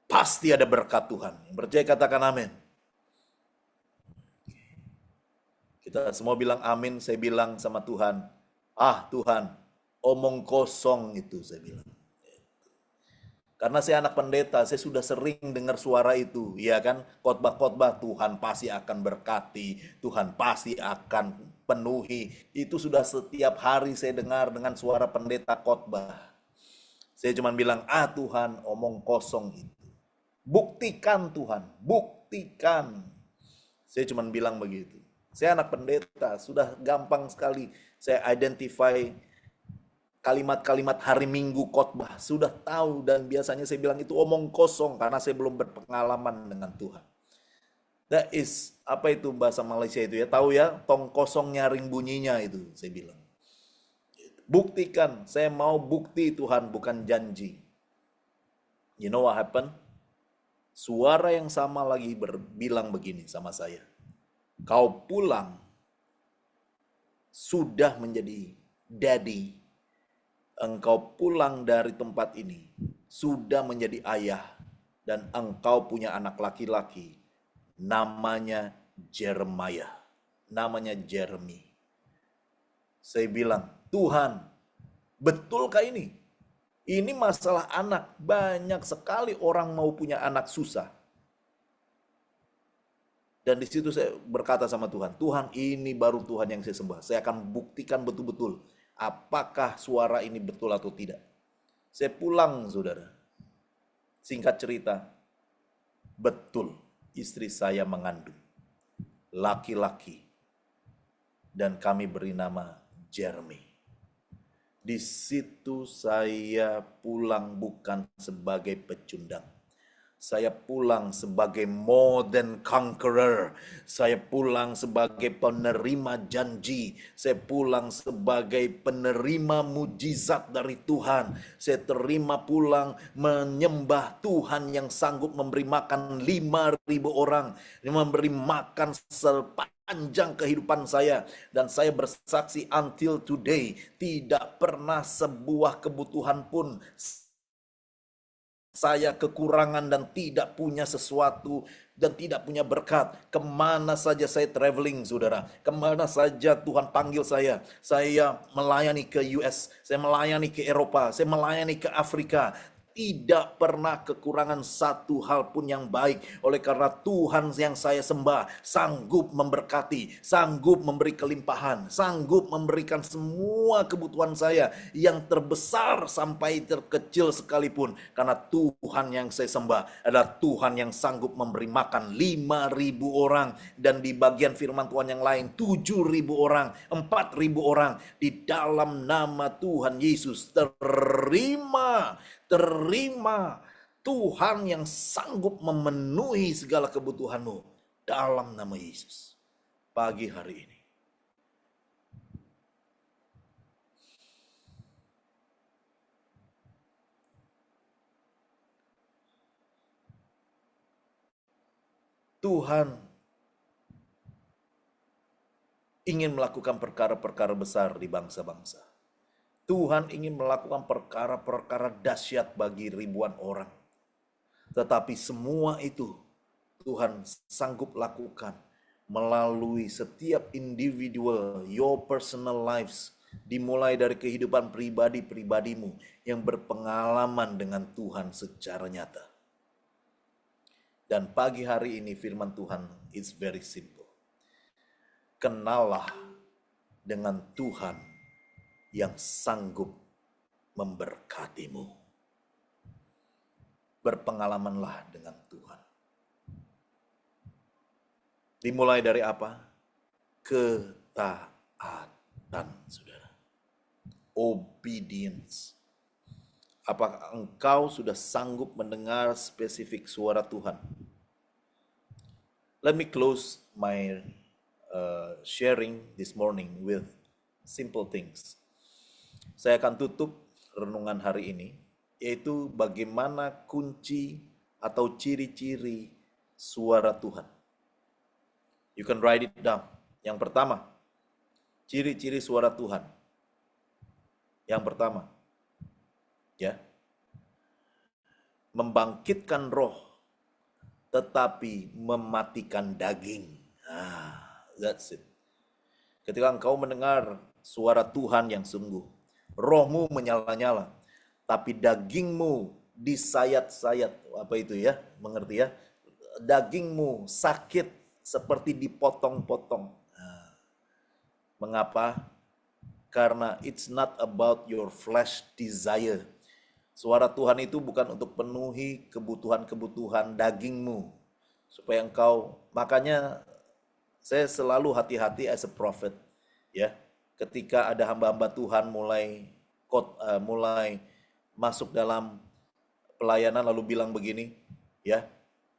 pasti ada berkat Tuhan. Percaya katakan amin. Kita semua bilang amin, saya bilang sama Tuhan, Ah Tuhan, omong kosong itu saya bilang. Karena saya anak pendeta, saya sudah sering dengar suara itu, ya kan? Khotbah-khotbah Tuhan pasti akan berkati, Tuhan pasti akan penuhi. Itu sudah setiap hari saya dengar dengan suara pendeta khotbah. Saya cuma bilang, ah Tuhan, omong kosong itu. Buktikan Tuhan, buktikan. Saya cuma bilang begitu. Saya anak pendeta, sudah gampang sekali saya identify kalimat-kalimat hari Minggu khotbah, sudah tahu, dan biasanya saya bilang itu omong kosong karena saya belum berpengalaman dengan Tuhan. That is, apa itu bahasa Malaysia itu ya, tahu ya, tong kosong nyaring bunyinya itu, saya bilang. Buktikan, saya mau bukti Tuhan, bukan janji. You know what happened? Suara yang sama lagi bilang begini sama saya. Kau pulang, sudah menjadi daddy. Engkau pulang dari tempat ini, sudah menjadi ayah, dan engkau punya anak laki-laki, namanya Jeremiah, namanya Jeremy. Saya bilang, Tuhan, betulkah ini? Ini masalah anak, banyak sekali orang mau punya anak susah. Dan di situ saya berkata sama Tuhan, Tuhan ini baru Tuhan yang saya sembah. Saya akan buktikan betul-betul apakah suara ini betul atau tidak. Saya pulang, saudara. Singkat cerita, betul istri saya mengandung laki-laki dan kami beri nama Jeremy. Di situ saya pulang bukan sebagai pecundang. Saya pulang sebagai more than conqueror. Saya pulang sebagai penerima janji. Saya pulang sebagai penerima mujizat dari Tuhan. Saya terima pulang menyembah Tuhan yang sanggup memberi makan 5.000 orang. Memberi makan sepanjang kehidupan saya. Dan saya bersaksi until today, tidak pernah sebuah kebutuhan pun saya kekurangan dan tidak punya sesuatu dan tidak punya berkat. Kemana saja saya traveling, saudara. Kemana saja Tuhan panggil saya. Saya melayani ke US, saya melayani ke Eropa, saya melayani ke Afrika. Tidak pernah kekurangan satu hal pun yang baik. Oleh karena Tuhan yang saya sembah sanggup memberkati, sanggup memberi kelimpahan, sanggup memberikan semua kebutuhan saya, yang terbesar sampai terkecil sekalipun. Karena Tuhan yang saya sembah adalah Tuhan yang sanggup memberi makan 5.000 orang. Dan di bagian firman Tuhan yang lain 7.000 orang, 4.000 orang. Di dalam nama Tuhan Yesus, terima Tuhan yang sanggup memenuhi segala kebutuhanmu dalam nama Yesus. Pagi hari ini, Tuhan ingin melakukan perkara-perkara besar di bangsa-bangsa. Tuhan ingin melakukan perkara-perkara dahsyat bagi ribuan orang. Tetapi semua itu Tuhan sanggup lakukan melalui setiap individual, your personal lives. Dimulai dari kehidupan pribadi-pribadimu yang berpengalaman dengan Tuhan secara nyata. Dan pagi hari ini firman Tuhan is very simple. Kenallah dengan Tuhan yang sanggup memberkatimu. Berpengalamanlah dengan Tuhan. Dimulai dari apa? Ketaatan, saudara. Obedience. Apakah engkau sudah sanggup mendengar spesifik suara Tuhan? Let me close my sharing this morning with simple things. Saya akan tutup renungan hari ini, yaitu bagaimana kunci atau ciri-ciri suara Tuhan. You can write it down. Yang pertama, ciri-ciri suara Tuhan. Yang pertama, ya, membangkitkan roh, tetapi mematikan daging. That's it. Ketika engkau mendengar suara Tuhan yang sungguh. Rohmu menyala-nyala, tapi dagingmu disayat-sayat. Apa itu ya? Mengerti ya? Dagingmu sakit seperti dipotong-potong. Nah, mengapa? Karena it's not about your flesh desire. Suara Tuhan itu bukan untuk penuhi kebutuhan-kebutuhan dagingmu. Supaya engkau, makanya saya selalu hati-hati as a prophet. Ya, ketika ada hamba-hamba Tuhan mulai masuk dalam pelayanan lalu bilang begini, ya,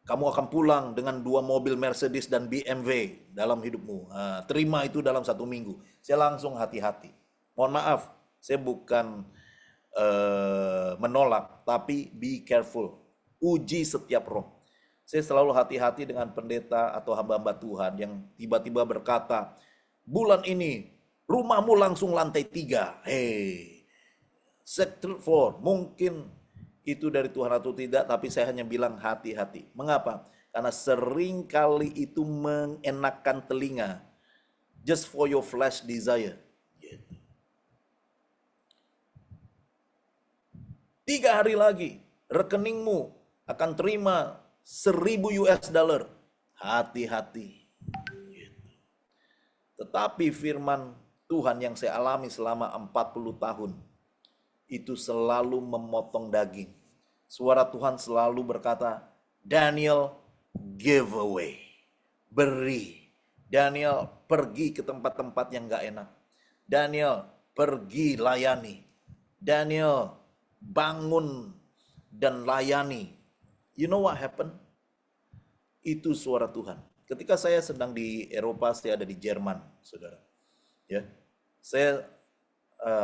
kamu akan pulang dengan 2 mobil Mercedes dan BMW dalam hidupmu. Nah, terima itu dalam 1 minggu. Saya langsung hati-hati. Mohon maaf, saya bukan menolak, tapi be careful. Uji setiap roh. Saya selalu hati-hati dengan pendeta atau hamba-hamba Tuhan yang tiba-tiba berkata, bulan ini rumahmu langsung lantai 3. Sector 4, mungkin itu dari Tuhan atau tidak, tapi saya hanya bilang hati-hati. Mengapa? Karena seringkali itu mengenakan telinga. Just for your flesh desire. 3 hari lagi, rekeningmu akan terima 1.000 US dollar. Hati-hati. Tetapi firman Tuhan yang saya alami selama 40 tahun, itu selalu memotong daging. Suara Tuhan selalu berkata, Daniel, give away. Beri. Daniel, pergi ke tempat-tempat yang gak enak. Daniel, pergi layani. Daniel, bangun dan layani. You know what happened? Itu suara Tuhan. Ketika saya sedang di Eropa, saya ada di Jerman, saudara. Ya, saya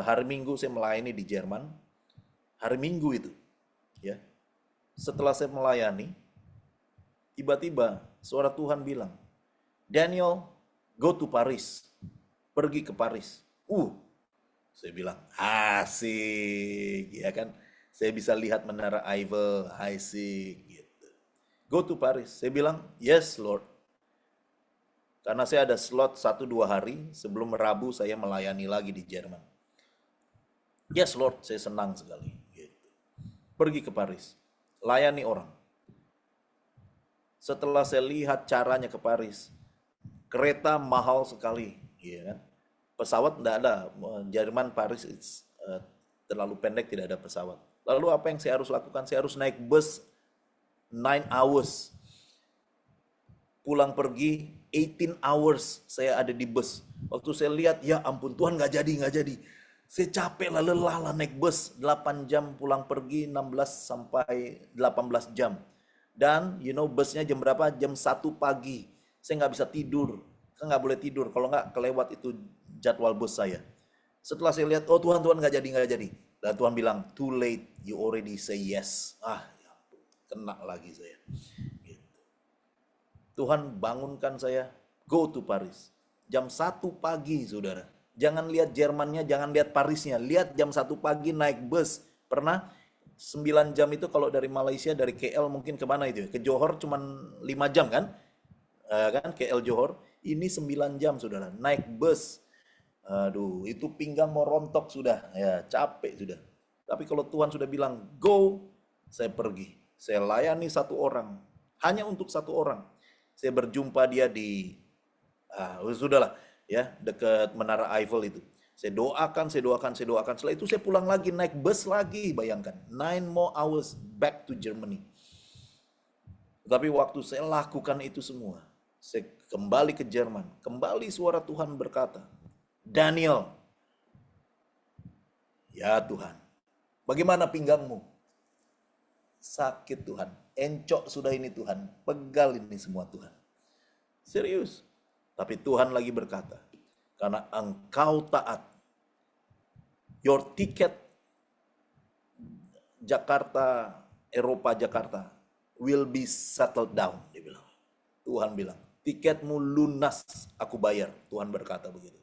hari Minggu saya melayani di Jerman. Hari Minggu itu, ya. Setelah saya melayani, tiba-tiba suara Tuhan bilang, Daniel, go to Paris. Pergi ke Paris. Saya bilang, asik, ya kan? Saya bisa lihat menara Eiffel, asik, gitu. Go to Paris. Saya bilang, yes Lord. Karena saya ada slot 1-2 hari sebelum Rabu saya melayani lagi di Jerman. Yes Lord, saya senang sekali. Gitu. Pergi ke Paris, layani orang. Setelah saya lihat caranya ke Paris, kereta mahal sekali, ya kan? Pesawat tidak ada, Jerman Paris terlalu pendek, tidak ada pesawat. Lalu apa yang saya harus lakukan? Saya harus naik bus 9 hours. Pulang pergi 18 hours saya ada di bus. Waktu saya lihat, ya ampun Tuhan nggak jadi. Saya capek lah, lelah lah naik bus 8 jam pulang pergi, 16 sampai 18 jam. Dan busnya jam berapa? Jam 1 pagi. Saya nggak bisa tidur. Kan nggak boleh tidur, kalau nggak kelewat itu jadwal bus saya. Setelah saya lihat, oh Tuhan nggak jadi. Dan Tuhan bilang, too late, you already say yes. Ya ampun, kena lagi saya. Gitu. Tuhan bangunkan saya, go to Paris. Jam 1 pagi, saudara. Jangan lihat Jermannya, jangan lihat Parisnya. Lihat jam 1 pagi naik bus. Pernah 9 jam itu kalau dari Malaysia, dari KL mungkin kemana itu? Ke Johor cuma 5 jam kan? KL Johor. Ini 9 jam, saudara. Naik bus. Aduh, itu pinggang mau rontok sudah. Ya, capek sudah. Tapi kalau Tuhan sudah bilang, go, saya pergi. Saya layani 1 orang. Hanya untuk 1 orang. Saya berjumpa dia di, sudahlah, ya, dekat Menara Eiffel itu. Saya doakan. Setelah itu saya pulang lagi, naik bus lagi, bayangkan. 9 more hours back to Germany. Tapi waktu saya lakukan itu semua, saya kembali ke Jerman. Kembali suara Tuhan berkata, Daniel, ya Tuhan, bagaimana pinggangmu? Sakit Tuhan, encok sudah ini Tuhan, pegal ini semua Tuhan. Serius. Tapi Tuhan lagi berkata, karena engkau taat, your ticket Jakarta, Eropa Jakarta will be settled down, dia bilang. Tuhan bilang, tiketmu lunas, aku bayar. Tuhan berkata begitu.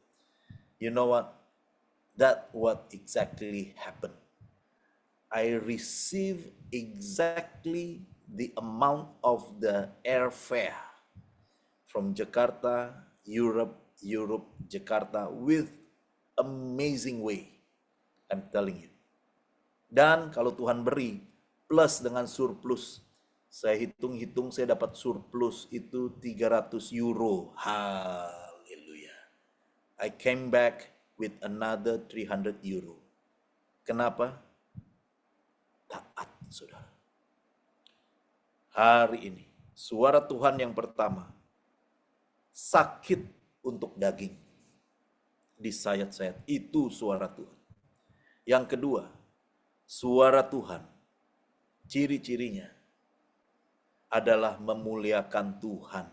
You know what? That what exactly happened. I received exactly the amount of the airfare from Jakarta, Europe, Jakarta with amazing way. I'm telling you. Dan kalau Tuhan beri, plus dengan surplus. Saya hitung-hitung saya dapat surplus itu 300 euro. Haleluya. I came back with another 300 euro. Kenapa? Taat, saudara. Hari ini, suara Tuhan yang pertama, sakit untuk daging. Disayat-sayat, itu suara Tuhan. Yang kedua, suara Tuhan, ciri-cirinya adalah memuliakan Tuhan,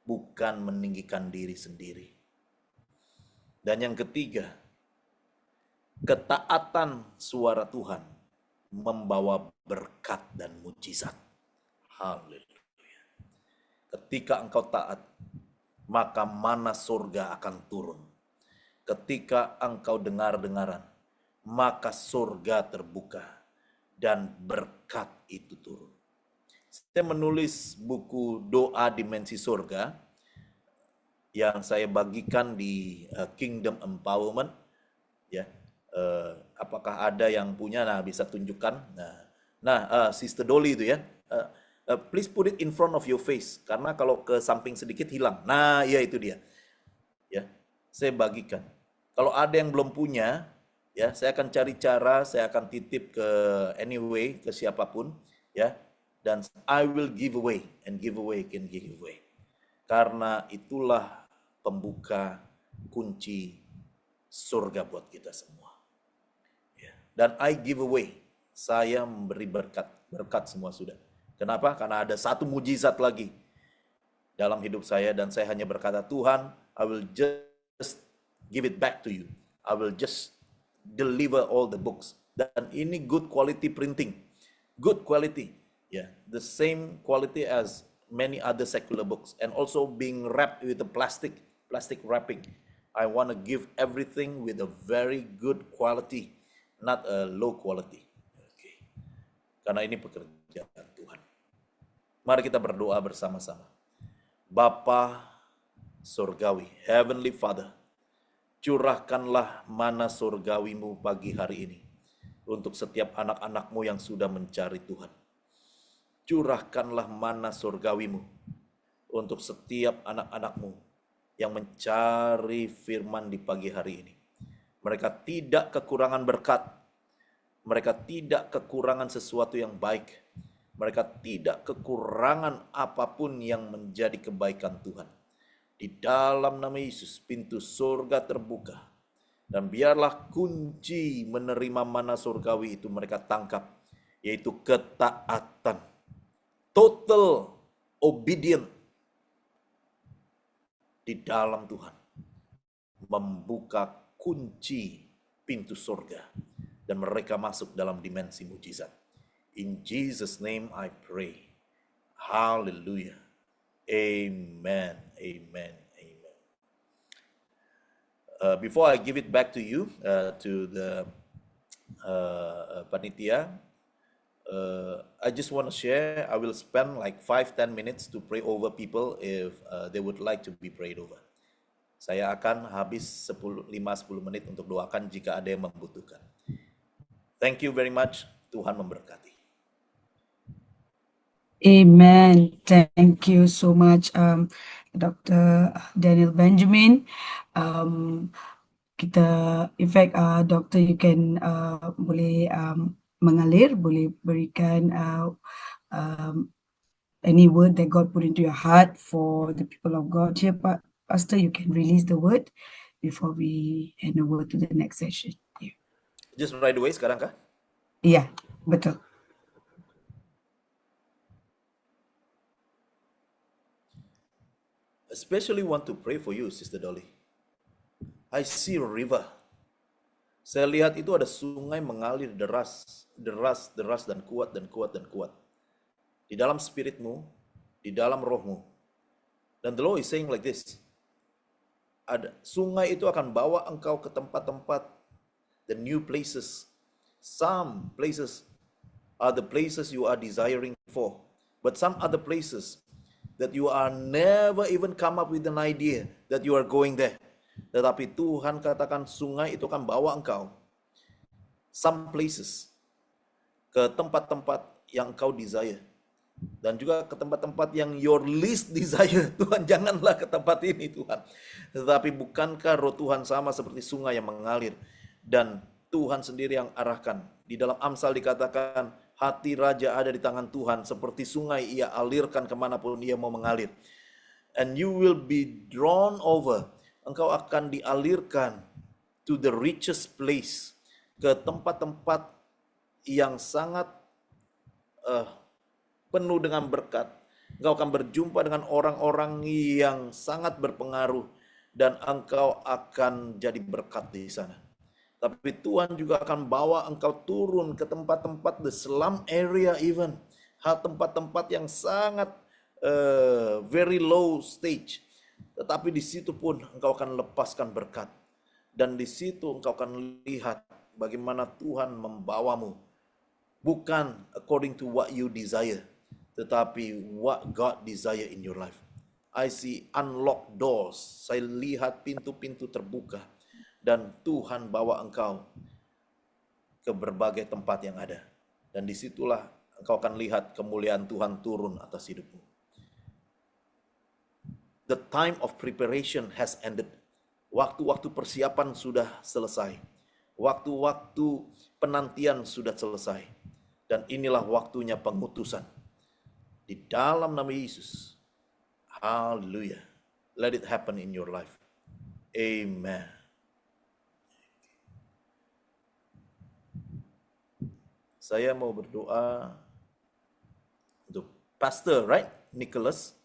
bukan meninggikan diri sendiri. Dan yang ketiga, ketaatan suara Tuhan membawa berkat dan mujizat. Haleluya. Ketika engkau taat, maka mana surga akan turun. Ketika engkau dengar-dengaran, maka surga terbuka dan berkat itu turun. Saya menulis buku Doa Dimensi Surga yang saya bagikan di Kingdom Empowerment. Ya, apakah ada yang punya? Nah, bisa tunjukkan. Sister Dolly itu ya. Please put it in front of your face, karena kalau ke samping sedikit hilang. Nah, ya itu dia. Ya, saya bagikan. Kalau ada yang belum punya, ya saya akan cari cara, saya akan titip ke anyway ke siapapun, ya. Dan I will give away, and give away can give away. Karena itulah pembuka kunci surga buat kita semua. Ya. Dan I give away, saya memberi berkat semua sudah. Kenapa? Karena ada satu mujizat lagi dalam hidup saya, dan saya hanya berkata, Tuhan, I will just give it back to you. I will just deliver all the books. Dan ini good quality printing. Good quality. Yeah, the same quality as many other secular books, and also being wrapped with a plastic wrapping. I want to give everything with a very good quality, not a low quality. Okay. Karena ini pekerjaan Tuhan. Mari kita berdoa bersama-sama. Bapa surgawi, Heavenly Father, curahkanlah mana surgawimu pagi hari ini untuk setiap anak-anakmu yang sudah mencari Tuhan. Curahkanlah mana surgawimu untuk setiap anak-anakmu yang mencari firman di pagi hari ini. Mereka tidak kekurangan berkat. Mereka tidak kekurangan sesuatu yang baik. Mereka tidak kekurangan apapun yang menjadi kebaikan Tuhan. Di dalam nama Yesus, pintu surga terbuka. Dan biarlah kunci menerima mana surgawi itu mereka tangkap, yaitu ketaatan. Total obedient di dalam Tuhan. Membuka kunci pintu surga. Dan mereka masuk dalam dimensi mujizat. In Jesus' name I pray. Hallelujah. Amen. Amen. Amen. Before I give it back to you, to the panitia, I just want to share. I will spend like 5-10 minutes to pray over people if they would like to be prayed over. Saya akan habis 5-10 menit untuk doakan jika ada yang membutuhkan. Thank you very much. Tuhan memberkati. Amen. Thank you so much, Dr. Daniel Benjamin. In fact, Doctor, you can boleh mengalir, boleh berikan any word that God put into your heart for the people of God here. Pastor, you can release the word before we hand over to the next session. Yeah. Just right away sekarang kah? Iya, betul. Especially want to pray for you, Sister Dolly. I see a river. Saya lihat itu ada sungai mengalir deras dan kuat. Di dalam spiritmu, di dalam rohmu. Dan the Lord is saying like this. Sungai itu akan bawa engkau ke tempat-tempat, the new places. Some places are the places you are desiring for. But some other places that you are never even come up with an idea that you are going there. Tetapi Tuhan katakan sungai itu akan bawa engkau some places, ke tempat-tempat yang engkau desire. Dan juga ke tempat-tempat yang your least desire. Tuhan, janganlah ke tempat ini Tuhan. Tetapi bukankah roh Tuhan sama seperti sungai yang mengalir, dan Tuhan sendiri yang arahkan. Di dalam Amsal dikatakan hati raja ada di tangan Tuhan, seperti sungai ia alirkan kemanapun ia mau mengalir. And you will be drawn over, engkau akan dialirkan to the richest place, ke tempat-tempat yang sangat penuh dengan berkat. Engkau akan berjumpa dengan orang-orang yang sangat berpengaruh, dan engkau akan jadi berkat di sana. Tapi Tuhan juga akan bawa engkau turun ke tempat-tempat the slum area even, tempat-tempat yang sangat very low stage. Tetapi di situ pun engkau akan lepaskan berkat, dan di situ engkau akan lihat bagaimana Tuhan membawamu, bukan according to what you desire, tetapi what God desire in your life. I see unlocked doors. Saya lihat pintu-pintu terbuka, dan Tuhan bawa engkau ke berbagai tempat yang ada. Dan disitulah engkau akan lihat kemuliaan Tuhan turun atas hidupmu. The time of preparation has ended. Waktu-waktu persiapan sudah selesai. Waktu-waktu penantian sudah selesai. Dan inilah waktunya pengutusan. Di dalam nama Yesus. Haleluya. Let it happen in your life. Amen. Saya mau berdoa untuk Pastor, right? Nicholas.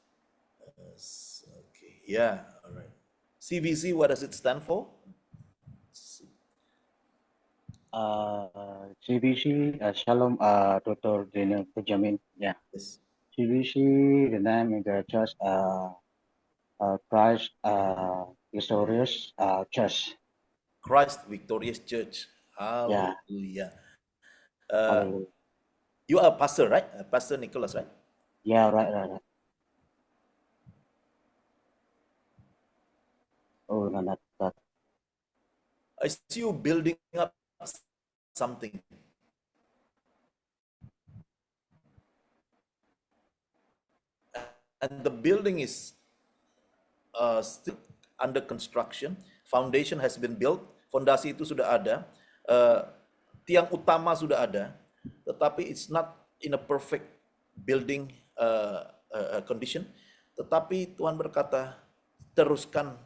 Okay, yeah, all right. CVC, what does it stand for? CBC, Shalom, Dr. Daniel Benjamin. Yeah. Yes. CBC, the name is the church, Christ Victorious Church. Christ Victorious Church. Yeah. Hallelujah. Hallelujah. You are a pastor, right? Pastor Nicholas, right? Yeah, right. Oh, no, not that. I see you building up something. And the building is still under construction. Foundation has been built. Fondasi itu sudah ada. Tiang utama sudah ada. Tetapi it's not in a perfect building condition. Tetapi Tuhan berkata, teruskan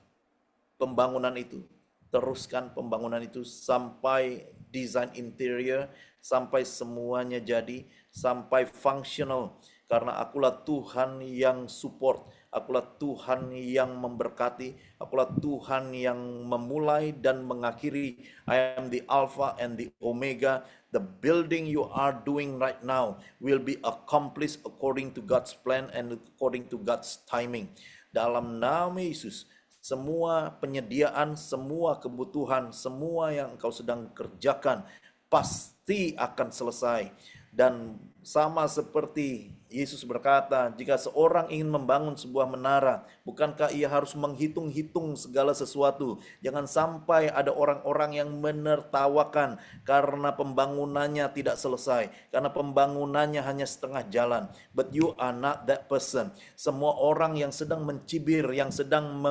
pembangunan itu. Teruskan pembangunan itu sampai desain interior, sampai semuanya jadi, sampai functional. Karena akulah Tuhan yang support, akulah Tuhan yang memberkati, akulah Tuhan yang memulai dan mengakhiri. I am the Alpha and the Omega. The building you are doing right now will be accomplished according to God's plan and according to God's timing. Dalam nama Yesus, semua penyediaan, semua kebutuhan, semua yang engkau sedang kerjakan pasti akan selesai. Dan sama seperti Yesus berkata, jika seorang ingin membangun sebuah menara, bukankah ia harus menghitung-hitung segala sesuatu? Jangan sampai ada orang-orang yang menertawakan karena pembangunannya tidak selesai, karena pembangunannya hanya setengah jalan. But you are not that person. Semua orang yang sedang mencibir, yang sedang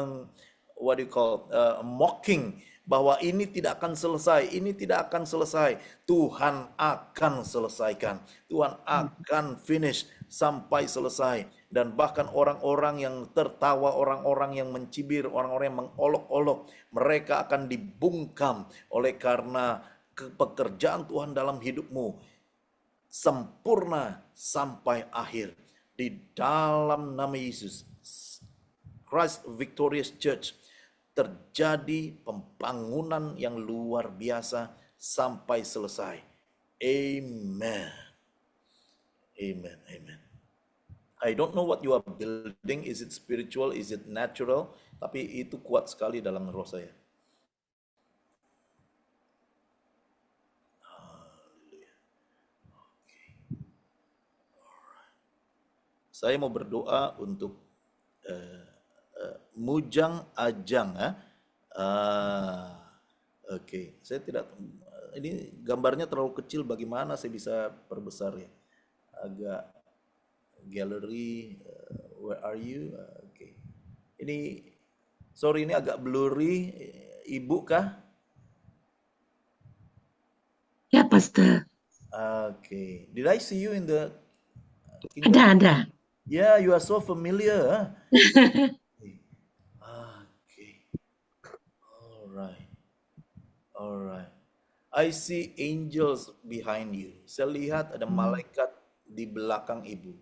mocking, bahwa ini tidak akan selesai, ini tidak akan selesai. Tuhan akan selesaikan. Tuhan akan finish sampai selesai. Dan bahkan orang-orang yang tertawa, orang-orang yang mencibir, orang-orang yang mengolok-olok, mereka akan dibungkam oleh karena pekerjaan Tuhan dalam hidupmu sempurna sampai akhir. Di dalam nama Yesus, Christ Victorious Church, terjadi pembangunan yang luar biasa sampai selesai. Amen. Amen. Amen. I don't know what you are building. Is it spiritual? Is it natural? Tapi itu kuat sekali dalam roh saya. Haleluya. Okay. Alright. Saya mau berdoa untuk Mujang Ajang, Ah, oke. Saya tidak, ini gambarnya terlalu kecil. Bagaimana saya bisa perbesar ya? Agak gallery. Where are you? Oke. Ini, sorry, ini agak blurry. Ibu kah? Ya, Pastor. Oke. Did I see you in the Ada, kingdom? ada. Yeah, you are so familiar. Huh? Okay. All right. All right. I see angels behind you. Saya lihat ada malaikat di belakang ibu.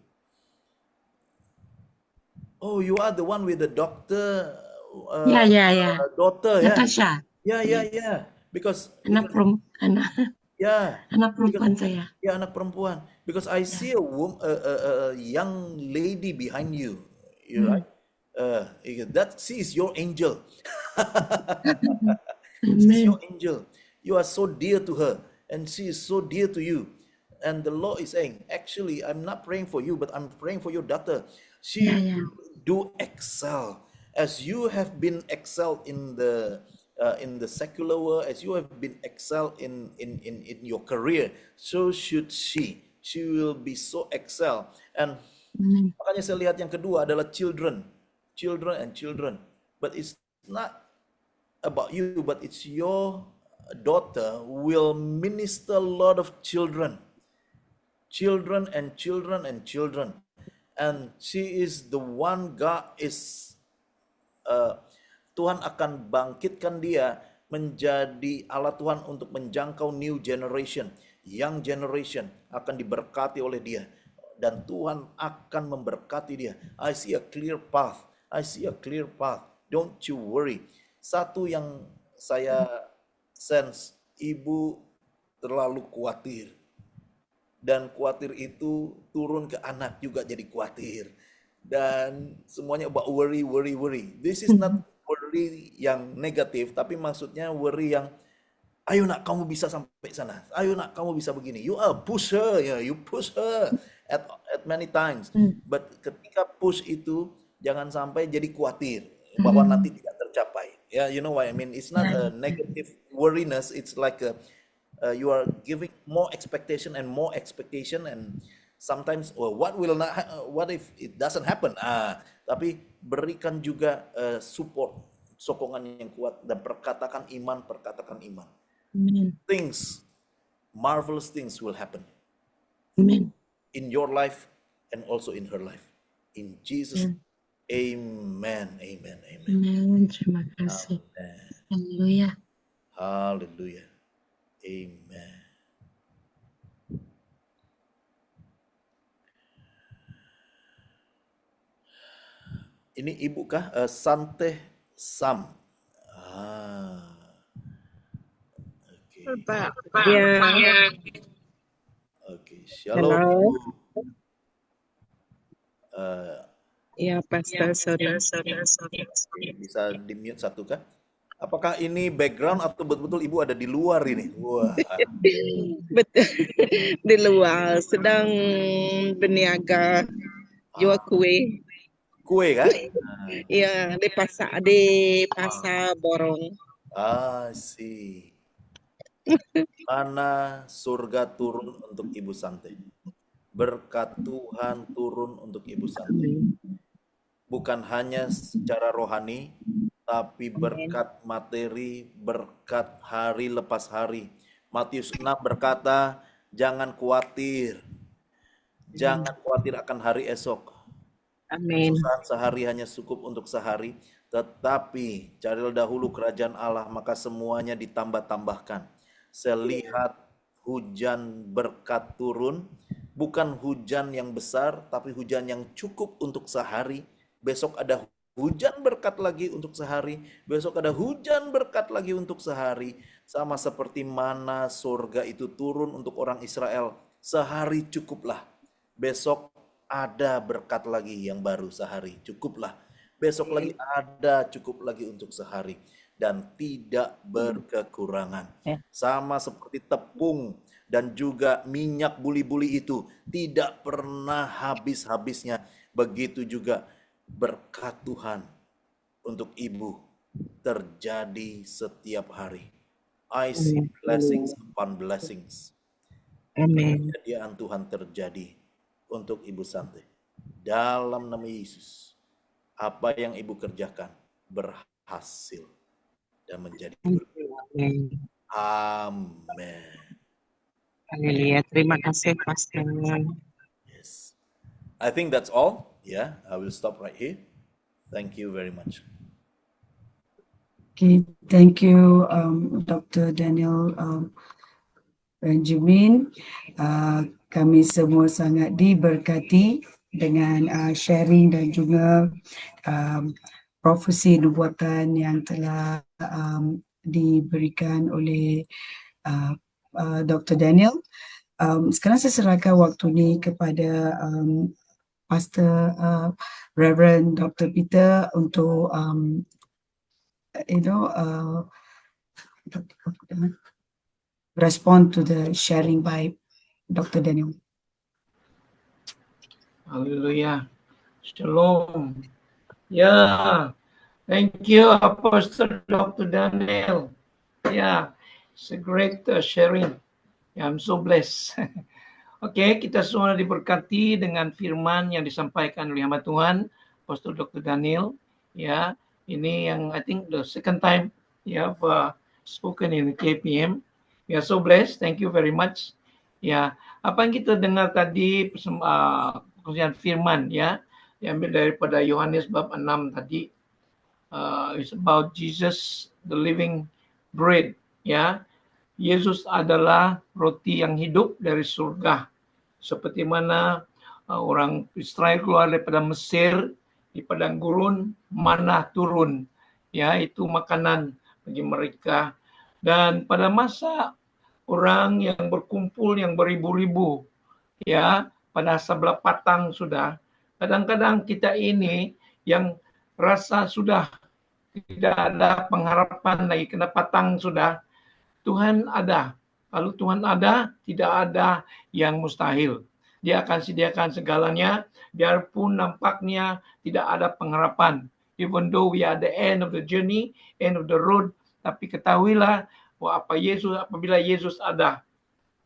Oh, you are the one with the doctor Ya, ya, ya. daughter, yeah? Natasha. Yeah, yeah, yeah. Because Anak yeah, anak because perempuan saya. yeah, anak perempuan. Because I see a young lady behind you. You right? That she is your angel. She's your Amen. angel. You are so dear to her, and she is so dear to you. And the Lord is saying, actually, I'm not praying for you, but I'm praying for your daughter. She Ya, ya. will do excel as you have been excelled in the secular world, as you have been excelled in your career. So should she. She will be so excel. And Amen. makanya saya lihat yang kedua adalah children, and children. But it's not about you, but it's your daughter will minister a lot of children and children and children, and she is the one God is Tuhan akan bangkitkan dia menjadi alat Tuhan untuk menjangkau new generation, young generation akan diberkati oleh dia, dan Tuhan akan memberkati dia. I see a clear path. I see a clear path. Don't you worry. Satu yang saya sense, ibu terlalu khawatir. Dan khawatir itu turun ke anak juga jadi khawatir. Dan semuanya about worry. This is not worry yang negatif, tapi maksudnya worry yang, ayo nak kamu bisa sampai sana. Ayo nak kamu bisa begini. You are push her, ya, you push her at many times. But ketika push itu jangan sampai jadi khawatir bahwa nanti tidak tercapai. Yeah, you know what I mean? It's not a negative worriness. It's like you are giving more expectation, and sometimes, what if it doesn't happen? Tapi berikan juga support, sokongan yang kuat, dan perkatakan iman. Amen. Things, marvelous things will happen Amen. in your life and also in her life. In Jesus, amen. Amen. Terima kasih. Amen. Haleluya. Hallelujah. Amen. Ini ibu kah? Sante Sam. Oke. Pak. Ya, Oke. Shalom. halo. Ibu. Ya, Pastor, sorry. Bisa di-mute satu kah? Apakah ini background atau betul-betul ibu ada di luar ini? Wah. Betul. Di luar sedang berniaga jual kue. Kue kan? Ya, di pasar Borong. See. Mana surga turun untuk Ibu Sante. Berkat Tuhan turun untuk Ibu Sante. Bukan hanya secara rohani, tapi berkat materi, berkat hari lepas hari. Matius 6 berkata, jangan khawatir. Jangan khawatir akan hari esok. Amin. Kesusahan sehari hanya cukup untuk sehari, tetapi carilah dahulu kerajaan Allah, maka semuanya ditambah-tambahkan. Saya lihat hujan berkat turun, bukan hujan yang besar, tapi hujan yang cukup untuk sehari. Besok ada hujan berkat lagi untuk sehari, besok ada hujan berkat lagi untuk sehari. Sama seperti mana surga itu turun untuk orang Israel, sehari cukuplah. Besok ada berkat lagi yang baru sehari, cukuplah. Besok lagi ada, cukup lagi untuk sehari. Dan tidak berkekurangan. Sama seperti tepung dan juga minyak buli-buli itu tidak pernah habis-habisnya. Begitu juga berkat Tuhan untuk ibu terjadi setiap hari. I see blessings upon blessings. Amin. Penyediaan Tuhan terjadi untuk Ibu Santi. Dalam nama Yesus, apa yang Ibu kerjakan berhasil dan menjadi berkat. Amin. Amin. Haleluya. Terima kasih, Pastor. Yes. I think that's all. Yeah, I will stop right here. Thank you very much. Okay, thank you, Dr. Daniel Benjamin. Kami semua sangat diberkati dengan sharing dan juga profesi nubuatan yang telah diberikan oleh Dr. Daniel. Sekarang saya serahkan waktu ini kepada Pastor Reverend Dr. Peter untuk respond to the sharing by Dr. Daniel. Hallelujah. Shalom. Yeah. Thank you, Apostle Dr. Daniel. Yeah, it's a great sharing. Yeah, I'm so blessed. Oke, kita semua diberkati dengan firman yang disampaikan oleh hamba Tuhan, Apostle Dr. Daniel. Ya, ini yang I think the second time you have spoken in KPM. We are so blessed. Thank you very much. Ya, apa yang kita dengar tadi perkongsian firman ya, diambil daripada Yohanes bab 6 tadi. It's about Jesus, the living bread. Ya, Yesus adalah roti yang hidup dari surga. Seperti mana orang Israel keluar daripada Mesir, di padang gurun, mana turun. Ya, itu makanan bagi mereka. Dan pada masa orang yang berkumpul yang beribu-ribu, ya, pada sebelah patang sudah, kadang-kadang kita ini yang rasa sudah tidak ada pengharapan lagi, kena patang sudah, Tuhan ada. Kalau Tuhan ada, tidak ada yang mustahil. Dia akan sediakan segalanya, biarpun nampaknya tidak ada pengharapan. Even though we are at the end of the journey, end of the road, tapi ketahuilah bahwa apabila Yesus ada,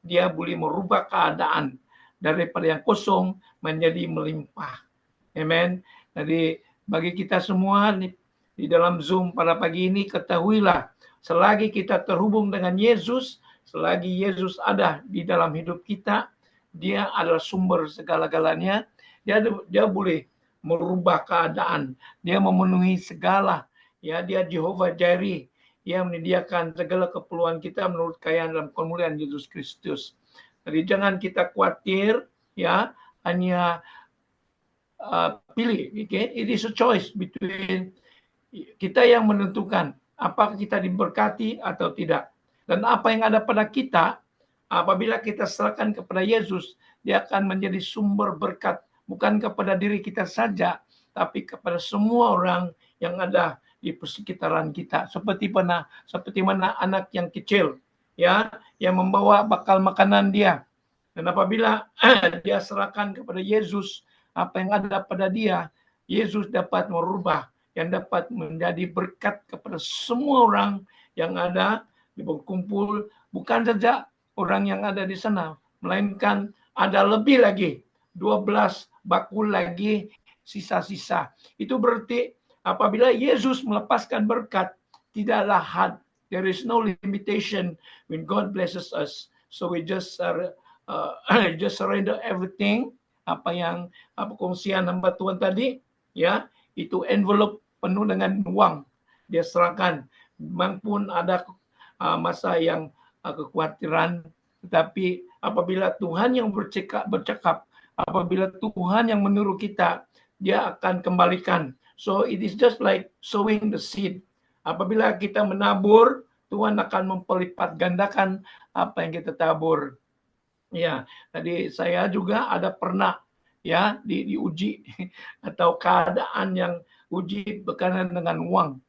dia boleh merubah keadaan daripada yang kosong menjadi melimpah. Amen. Jadi bagi kita semua di dalam Zoom pada pagi ini, ketahuilah selagi kita terhubung dengan Yesus, selagi Yesus ada di dalam hidup kita, dia adalah sumber segala-galanya. Dia boleh merubah keadaan. Dia memenuhi segala. Ya, dia Jehovah Jireh. Dia menyediakan segala keperluan kita menurut kekayaan dalam kemuliaan Yesus Kristus. Jadi jangan kita khawatir, ya, hanya pilih. Okay? It is a choice between kita yang menentukan apakah kita diberkati atau tidak. Dan apa yang ada pada kita, apabila kita serahkan kepada Yesus, dia akan menjadi sumber berkat. Bukan kepada diri kita saja, tapi kepada semua orang yang ada di persekitaran kita. Seperti mana anak yang kecil, ya, yang membawa bakal makanan dia. Dan apabila dia serahkan kepada Yesus, apa yang ada pada dia, Yesus dapat merubah, yang dapat menjadi berkat kepada semua orang yang ada berkumpul, bukan saja orang yang ada di sana, melainkan ada lebih lagi, 12 bakul lagi sisa-sisa. Itu berarti apabila Yesus melepaskan berkat, tidaklah had. There is no limitation when God blesses us. So we just surrender everything. Apa kongsian hamba Tuhan tadi, ya, itu envelope penuh dengan uang. Dia serahkan. Memang pun ada masa yang kekhawatiran, tetapi apabila Tuhan yang bercakap, apabila Tuhan yang menyuruh kita, dia akan kembalikan. So it is just like sowing the seed. Apabila kita menabur, Tuhan akan melipat gandakan apa yang kita tabur. Ya, tadi saya juga ada pernah ya diuji atau keadaan yang uji berkaitan dengan uang.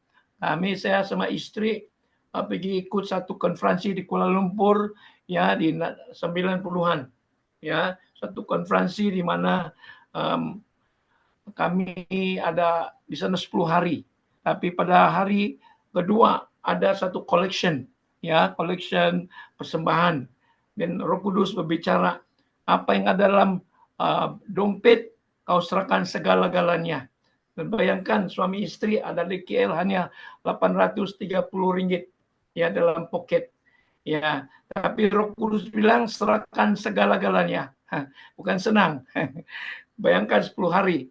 Saya sama istri pergi ikut satu konferensi di Kuala Lumpur ya di 90-an. Ya, satu konferensi di mana kami ada di sana 10 hari. Tapi pada hari kedua ada satu collection, ya, collection persembahan. Dan Roh Kudus berbicara, apa yang ada dalam dompet kau serahkan segala-galanya. Dan bayangkan suami istri ada di KL hanya 830 ringgit ya dalam pocket. Ya, tapi Roh Kudus bilang serahkan segala-galanya. Bukan senang. Bayangkan 10 hari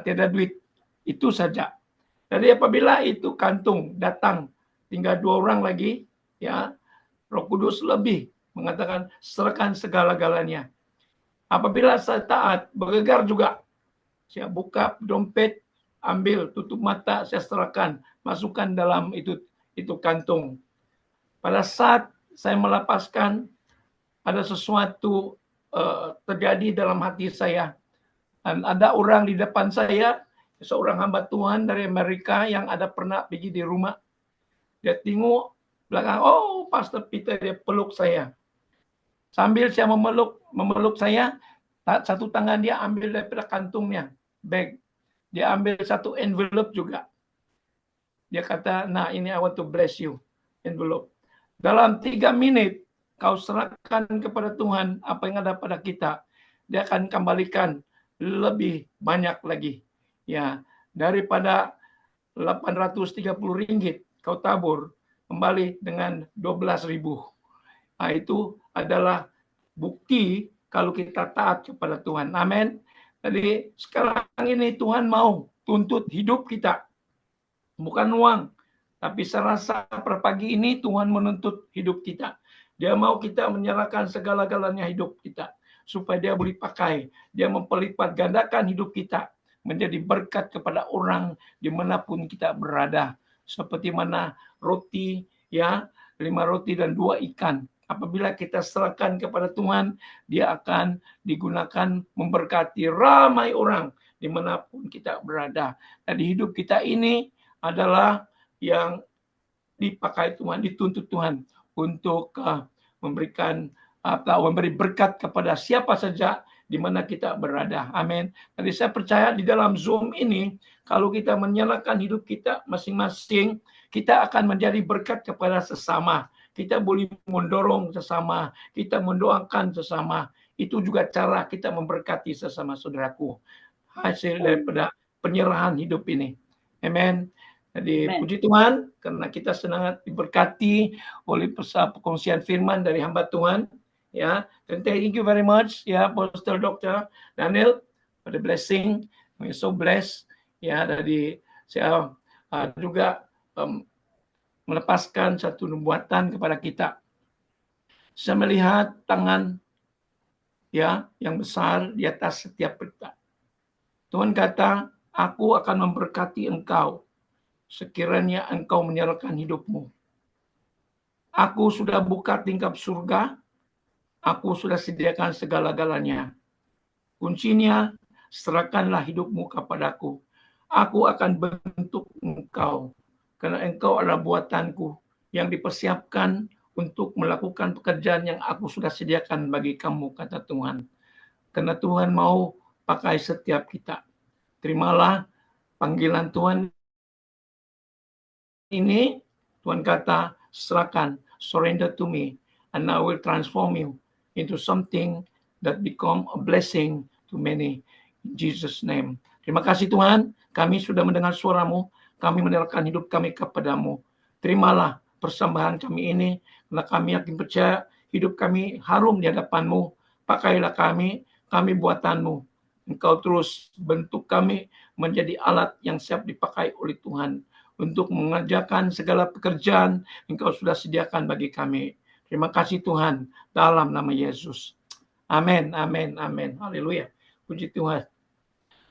tiada duit. Itu saja. Jadi apabila itu kantung datang tinggal 2 orang lagi, ya, Roh Kudus lebih mengatakan serahkan segala-galanya. Apabila saya taat, bergegar juga. Saya buka dompet, ambil, tutup mata, saya serahkan, masukkan dalam itu kantung. Pada saat saya melepaskan, ada sesuatu terjadi dalam hati saya. Dan ada orang di depan saya, seorang hamba Tuhan dari Amerika yang ada pernah pergi di rumah. Dia tengok belakang, oh Pastor Peter, dia peluk saya. Sambil saya memeluk saya, satu tangan dia ambil daripada kantungnya, bag. Dia ambil satu envelope juga. Dia kata, nah ini I want to bless you, envelope. Dalam 3 menit, kau serahkan kepada Tuhan apa yang ada pada kita. Dia akan kembalikan lebih banyak lagi. Ya, daripada 830 ringgit kau tabur, kembali dengan 12.000. Nah, itu adalah bukti kalau kita taat kepada Tuhan. Amin. Jadi sekarang ini Tuhan mau tuntut hidup kita. Bukan uang. Tapi saya rasa per pagi ini Tuhan menuntut hidup kita. Dia mau kita menyerahkan segala-galanya hidup kita. Supaya dia boleh pakai. Dia mempelipat gandakan hidup kita. Menjadi berkat kepada orang dimanapun kita berada. Seperti mana roti, ya, 5 roti dan 2 ikan. Apabila kita serahkan kepada Tuhan, dia akan digunakan memberkati ramai orang dimanapun kita berada. Dan di hidup kita ini adalah yang dipakai Tuhan, dituntut Tuhan untuk memberi berkat kepada siapa saja di mana kita berada. Amin. Jadi saya percaya di dalam Zoom ini, kalau kita menyalakan hidup kita masing-masing, kita akan menjadi berkat kepada sesama. Kita boleh mendorong sesama, kita mendoakan sesama. Itu juga cara kita memberkati sesama saudaraku. Hasil daripada penyerahan hidup ini. Amen. Jadi puji Tuhan karena kita sangat diberkati oleh perkongsian firman dari hamba Tuhan. Ya, and thank you very much, ya, Pastor Dr. Daniel, for the blessing. We're so blessed. Ya, dari saya juga melepaskan satu nubuatan kepada kita. Saya melihat tangan, ya, yang besar di atas setiap kita. Tuhan kata, aku akan memberkati engkau sekiranya engkau menyerahkan hidupmu. Aku sudah buka tingkap surga, aku sudah sediakan segala-galanya. Kuncinya, serahkanlah hidupmu kepadaku. Aku akan bentuk engkau, karena engkau adalah buatanku yang dipersiapkan untuk melakukan pekerjaan yang aku sudah sediakan bagi kamu, kata Tuhan. Karena Tuhan mau pakai setiap kita. Terimalah panggilan Tuhan ini. Tuhan kata, serahkan, surrender to me, and I will transform you into something that become a blessing to many. In Jesus' name. Terima kasih Tuhan, kami sudah mendengar suara-Mu, kami menyerahkan hidup kami kepadamu. Terimalah persembahan kami ini, karena kami yakin percaya hidup kami harum di hadapan-Mu. Pakailah kami buatan-Mu. Engkau terus bentuk kami menjadi alat yang siap dipakai oleh Tuhan untuk mengerjakan segala pekerjaan Engkau sudah sediakan bagi kami. Terima kasih Tuhan, dalam nama Yesus. Amin, amin, amin. Haleluya. Puji Tuhan.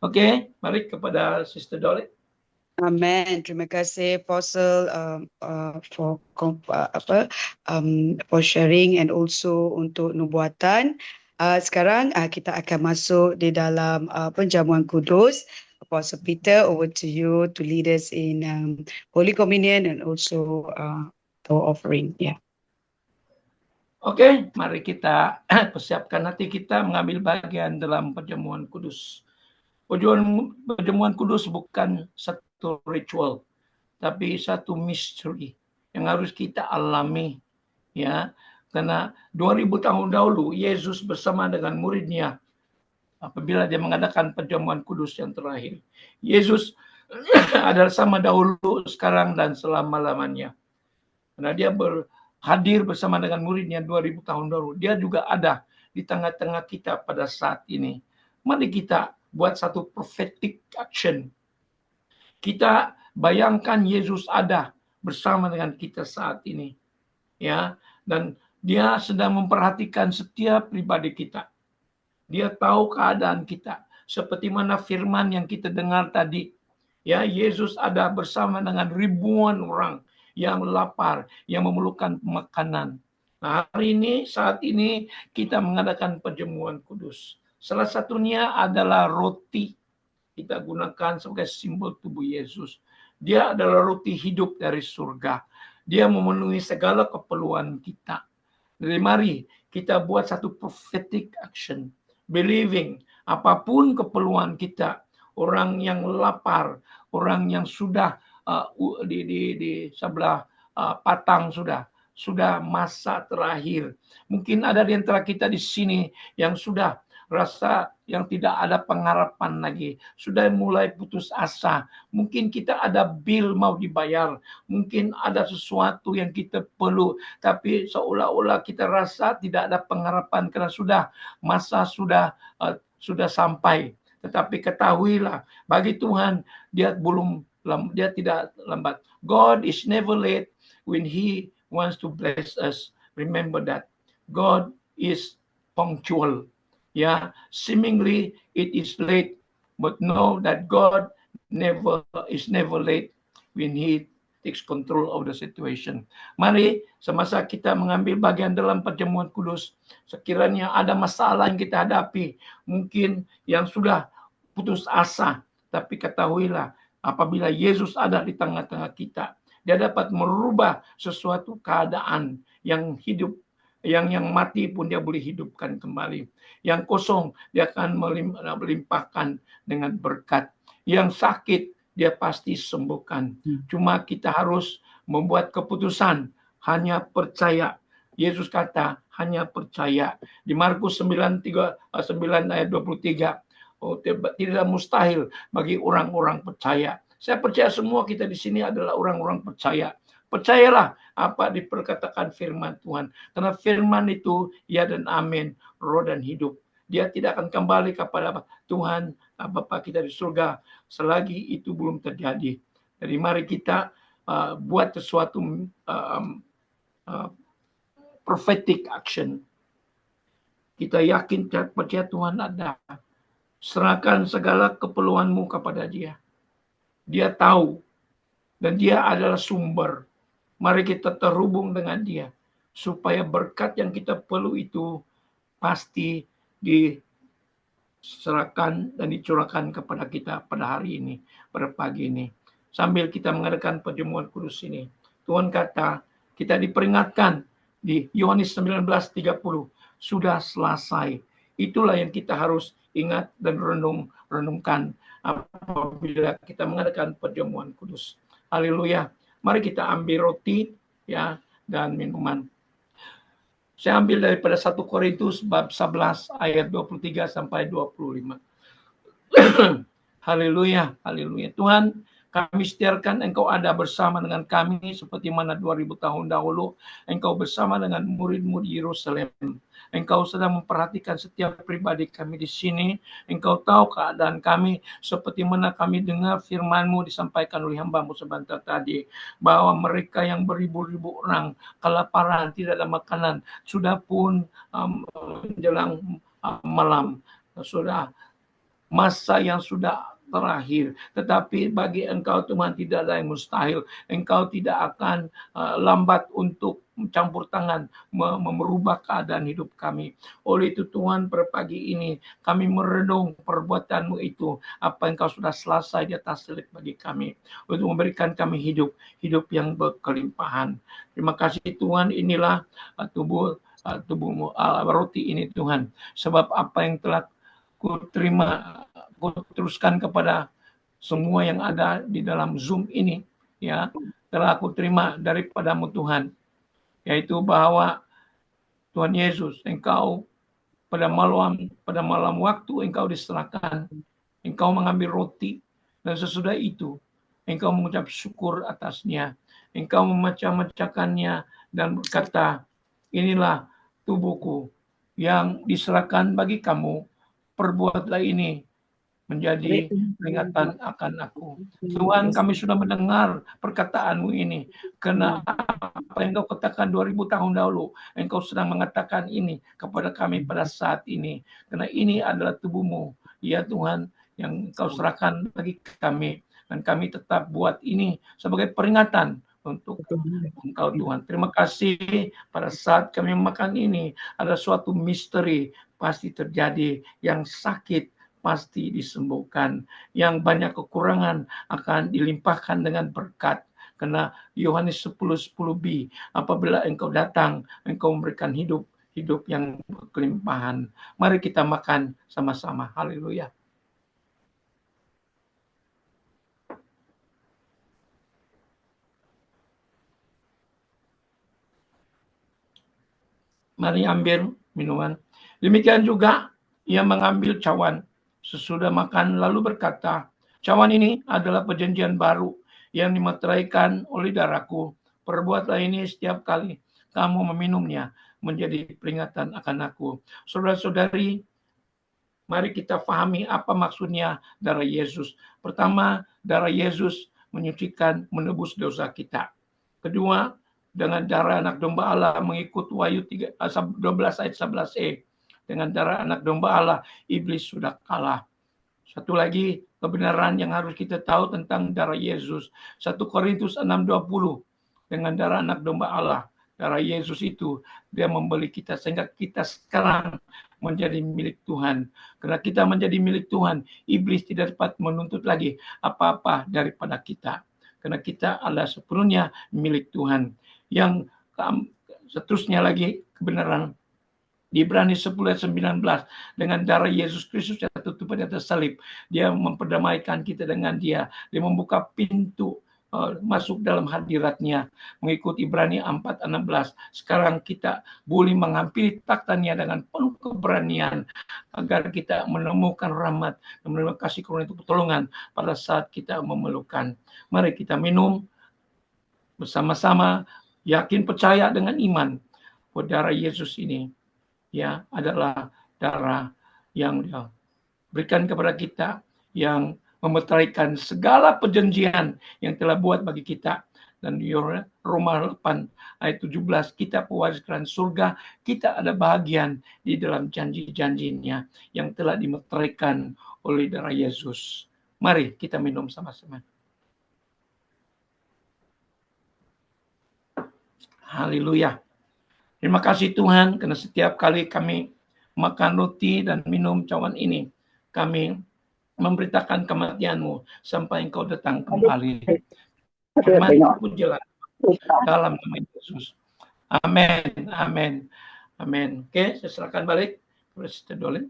Oke, mari kepada Sister Dolly. Amen. Terima kasih Apostle for sharing and also untuk nubuatan. Sekarang kita akan masuk di dalam penjamuan kudus. Apostle Peter, over to you to lead us in Holy Communion and also our offering. Yeah. Oke, mari kita persiapkan hati kita mengambil bagian dalam perjamuan kudus. Perjamuan kudus bukan satu ritual, tapi satu misteri yang harus kita alami, ya. Karena 2000 tahun dahulu Yesus bersama dengan muridnya apabila dia mengadakan perjamuan kudus yang terakhir. Yesus adalah sama dahulu, sekarang, dan selama-lamanya. Karena dia hadir bersama dengan muridnya 2000 tahun dahulu. Dia juga ada di tengah-tengah kita pada saat ini. Mari kita buat satu prophetic action. Kita bayangkan Yesus ada bersama dengan kita saat ini. Ya, dan dia sedang memperhatikan setiap pribadi kita. Dia tahu keadaan kita. Seperti mana firman yang kita dengar tadi. Ya, Yesus ada bersama dengan ribuan orang yang lapar, yang memerlukan makanan. Nah, hari ini, saat ini kita mengadakan perjamuan kudus. Salah satunya adalah roti. Kita gunakan sebagai simbol tubuh Yesus. Dia adalah roti hidup dari surga. Dia memenuhi segala keperluan kita. Jadi mari kita buat satu prophetic action. Believing apapun keperluan kita. Orang yang lapar, orang yang sudah di sebelah patang sudah masa terakhir. Mungkin ada di antara kita di sini yang sudah rasa yang tidak ada pengharapan lagi, sudah mulai putus asa. Mungkin kita ada bill mau dibayar, mungkin ada sesuatu yang kita perlu, tapi seolah-olah kita rasa tidak ada pengharapan karena masa sudah sampai. Tetapi ketahuilah, bagi Tuhan dia tidak lambat. God is never late when He wants to bless us. Remember that God is punctual. Yeah, seemingly it is late, but know that God is never late when He takes control of the situation. Mari semasa kita mengambil bagian dalam perjamuan kudus, sekiranya ada masalah yang kita hadapi, mungkin yang sudah putus asa, tapi ketahuilah apabila Yesus ada di tengah-tengah kita, dia dapat merubah sesuatu keadaan yang hidup. Yang mati pun dia boleh hidupkan kembali. Yang kosong dia akan melimpahkan dengan berkat. Yang sakit dia pasti sembuhkan. Cuma kita harus membuat keputusan. Hanya percaya. Yesus kata hanya percaya. Di Markus 9 ayat 23. Tidak mustahil bagi orang-orang percaya. Saya percaya semua kita di sini adalah orang-orang percaya. Percayalah apa diperkatakan firman Tuhan. Karena firman itu ya dan amin, roh dan hidup. Dia tidak akan kembali kepada Tuhan Bapa kita di surga selagi itu belum terjadi. Jadi mari kita buat sesuatu prophetic action. Kita yakin percaya Tuhan ada. Serahkan segala keperluanmu kepada Dia. Dia tahu dan Dia adalah sumber. Mari kita terhubung dengan Dia supaya berkat yang kita perlu itu pasti diserahkan dan dicurahkan kepada kita pada hari ini, pada pagi ini. Sambil kita mengadakan perjamuan kudus ini, Tuhan kata kita diperingatkan di Yohanes 19:30 sudah selesai. Itulah yang kita harus ingat dan renungkan apabila kita mengadakan perjamuan kudus. Haleluya. Mari kita ambil roti ya dan minuman. Saya ambil daripada 1 Korintus bab 11 ayat 23 sampai 25. Haleluya, haleluya. Tuhan, kami setiarkan Engkau ada bersama dengan kami seperti mana 2000 tahun dahulu Engkau bersama dengan murid-murid Yerusalem. Engkau sedang memperhatikan setiap pribadi kami di sini. Engkau tahu keadaan kami seperti mana kami dengar firman-Mu disampaikan oleh hamba-Mu sebentar tadi. Bahwa mereka yang beribu-ribu orang kelaparan, tidak ada makanan. Sudah pun menjelang malam. Sudah masa yang sudah terakhir. Tetapi bagi Engkau Tuhan tidak ada yang mustahil. Engkau tidak akan lambat untuk mencampur tangan, merubah keadaan hidup kami. Oleh itu Tuhan, pada pagi ini kami merenung perbuatan-Mu itu, apa yang Kau sudah selesai di atas salib bagi kami, untuk memberikan kami hidup yang berkelimpahan. Terima kasih Tuhan, inilah tubuh-Mu, roti ini Tuhan. Sebab apa yang telah ku terima, ku teruskan kepada semua yang ada di dalam Zoom ini. ya telah aku terima daripadamu Tuhan, yaitu bahwa Tuhan Yesus, Engkau pada malam waktu Engkau diserahkan, Engkau mengambil roti, dan sesudah itu Engkau mengucap syukur atasnya, Engkau memecah-mecahkannya dan berkata, inilah tubuhku yang diserahkan bagi kamu, perbuatlah ini menjadi peringatan akan aku. Tuhan, kami sudah mendengar perkataan-Mu ini, karena apa yang Engkau katakan 2000 tahun dahulu, Engkau sedang mengatakan ini kepada kami pada saat ini, karena ini adalah tubuh-Mu, ya Tuhan, yang Engkau serahkan bagi kami, dan kami tetap buat ini sebagai peringatan untuk Engkau Tuhan. Terima kasih pada saat kami makan ini, ada suatu misteri pasti terjadi, yang sakit pasti disembuhkan, yang banyak kekurangan akan dilimpahkan dengan berkat. Karena Yohanes 10:10b, apabila Engkau datang, Engkau memberikan hidup yang berkelimpahan. Mari kita makan sama-sama. Haleluya. Mari ambil minuman. Demikian juga ia mengambil cawan sesudah makan lalu berkata, cawan ini adalah perjanjian baru yang dimeteraikan oleh darahku. Perbuatlah ini setiap kali kamu meminumnya menjadi peringatan akan aku. Saudara-saudari, mari kita pahami apa maksudnya darah Yesus. Pertama, darah Yesus menyucikan, menebus dosa kita. Kedua, dengan darah anak domba Allah mengikut Wahyu 12 ayat 11e. Dengan darah anak domba Allah, iblis sudah kalah. Satu lagi kebenaran yang harus kita tahu tentang darah Yesus. 1 Korintus 6:20. Dengan darah anak domba Allah, darah Yesus itu, dia membeli kita sehingga kita sekarang menjadi milik Tuhan. Karena kita menjadi milik Tuhan, iblis tidak dapat menuntut lagi apa-apa daripada kita. Karena kita adalah sepenuhnya milik Tuhan. Yang seterusnya lagi kebenaran di Ibrani 10:19, dengan darah Yesus Kristus yang tertutup di atas salib, dia memperdamaikan kita dengan dia. Dia membuka pintu masuk dalam hadiratnya. Mengikut Ibrani 4:16, sekarang kita boleh menghampiri taktanya dengan penuh keberanian, agar kita menemukan rahmat dan menemukan kasih karunia itu pertolongan pada saat kita memerlukan. Mari kita minum bersama-sama, yakin percaya dengan iman bahwa darah Yesus ini ya adalah darah yang dia berikan kepada kita, yang memeteraikan segala perjanjian yang telah buat bagi kita. Dan di Roma 8 ayat 17, kita pewaris kerajaan surga, kita ada bahagian di dalam janji-janjinya yang telah dimeteraikan oleh darah Yesus. Mari kita minum sama-sama. Haleluya. Terima kasih Tuhan, karena setiap kali kami makan roti dan minum cawan ini, kami memberitakan kematian-Mu sampai Engkau datang kembali. Pujilah dalam nama Yesus. Amin, amin, amin. Oke, saya serahkan balik kepada Sister Dolin.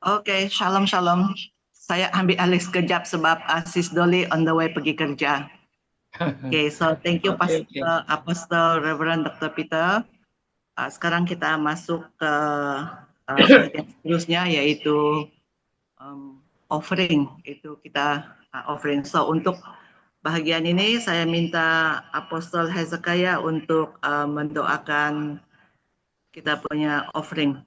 Oke, shalom. Saya ambil alih sekejap sebab Sis Dolly on the way pergi kerja. Okay, so thank you Pastor Apostle Reverend Dr. Peter. Sekarang kita masuk ke bagian seterusnya, yaitu offering. Itu kita offering. So untuk bagian ini saya minta Apostle Hezekiah untuk mendoakan kita punya offering.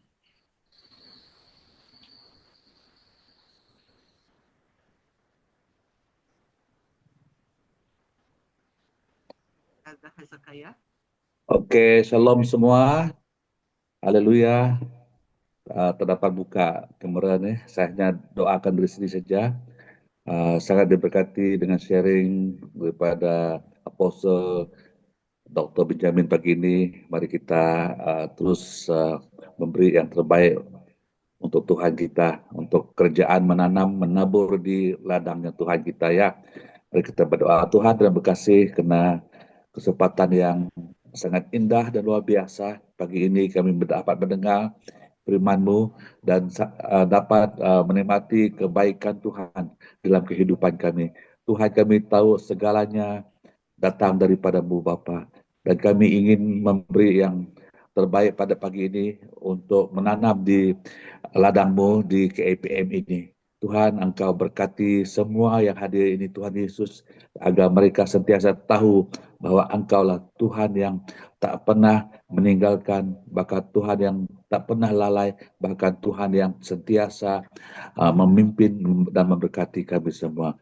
Oke, shalom semua. Haleluya. Terdapat buka kemerahan, saya hanya doakan dari sini saja. Sangat diberkati dengan sharing daripada Apostle Dr. Benjamin pagi ini. Mari kita terus memberi yang terbaik untuk Tuhan kita, untuk kerjaan menanam, menabur di ladangnya Tuhan kita ya. Mari kita berdoa. Tuhan, terima kasih karena kesempatan yang sangat indah dan luar biasa. Pagi ini kami dapat mendengar firman-Mu dan dapat menikmati kebaikan Tuhan dalam kehidupan kami. Tuhan, kami tahu segalanya datang daripada-Mu Bapa, dan kami ingin memberi yang terbaik pada pagi ini untuk menanam di ladang-Mu di KAPM ini. Tuhan, Engkau berkati semua yang hadir ini, Tuhan Yesus, agar mereka sentiasa tahu bahwa Engkaulah Tuhan yang tak pernah meninggalkan, bahkan Tuhan yang tak pernah lalai, bahkan Tuhan yang sentiasa memimpin dan memberkati kami semua.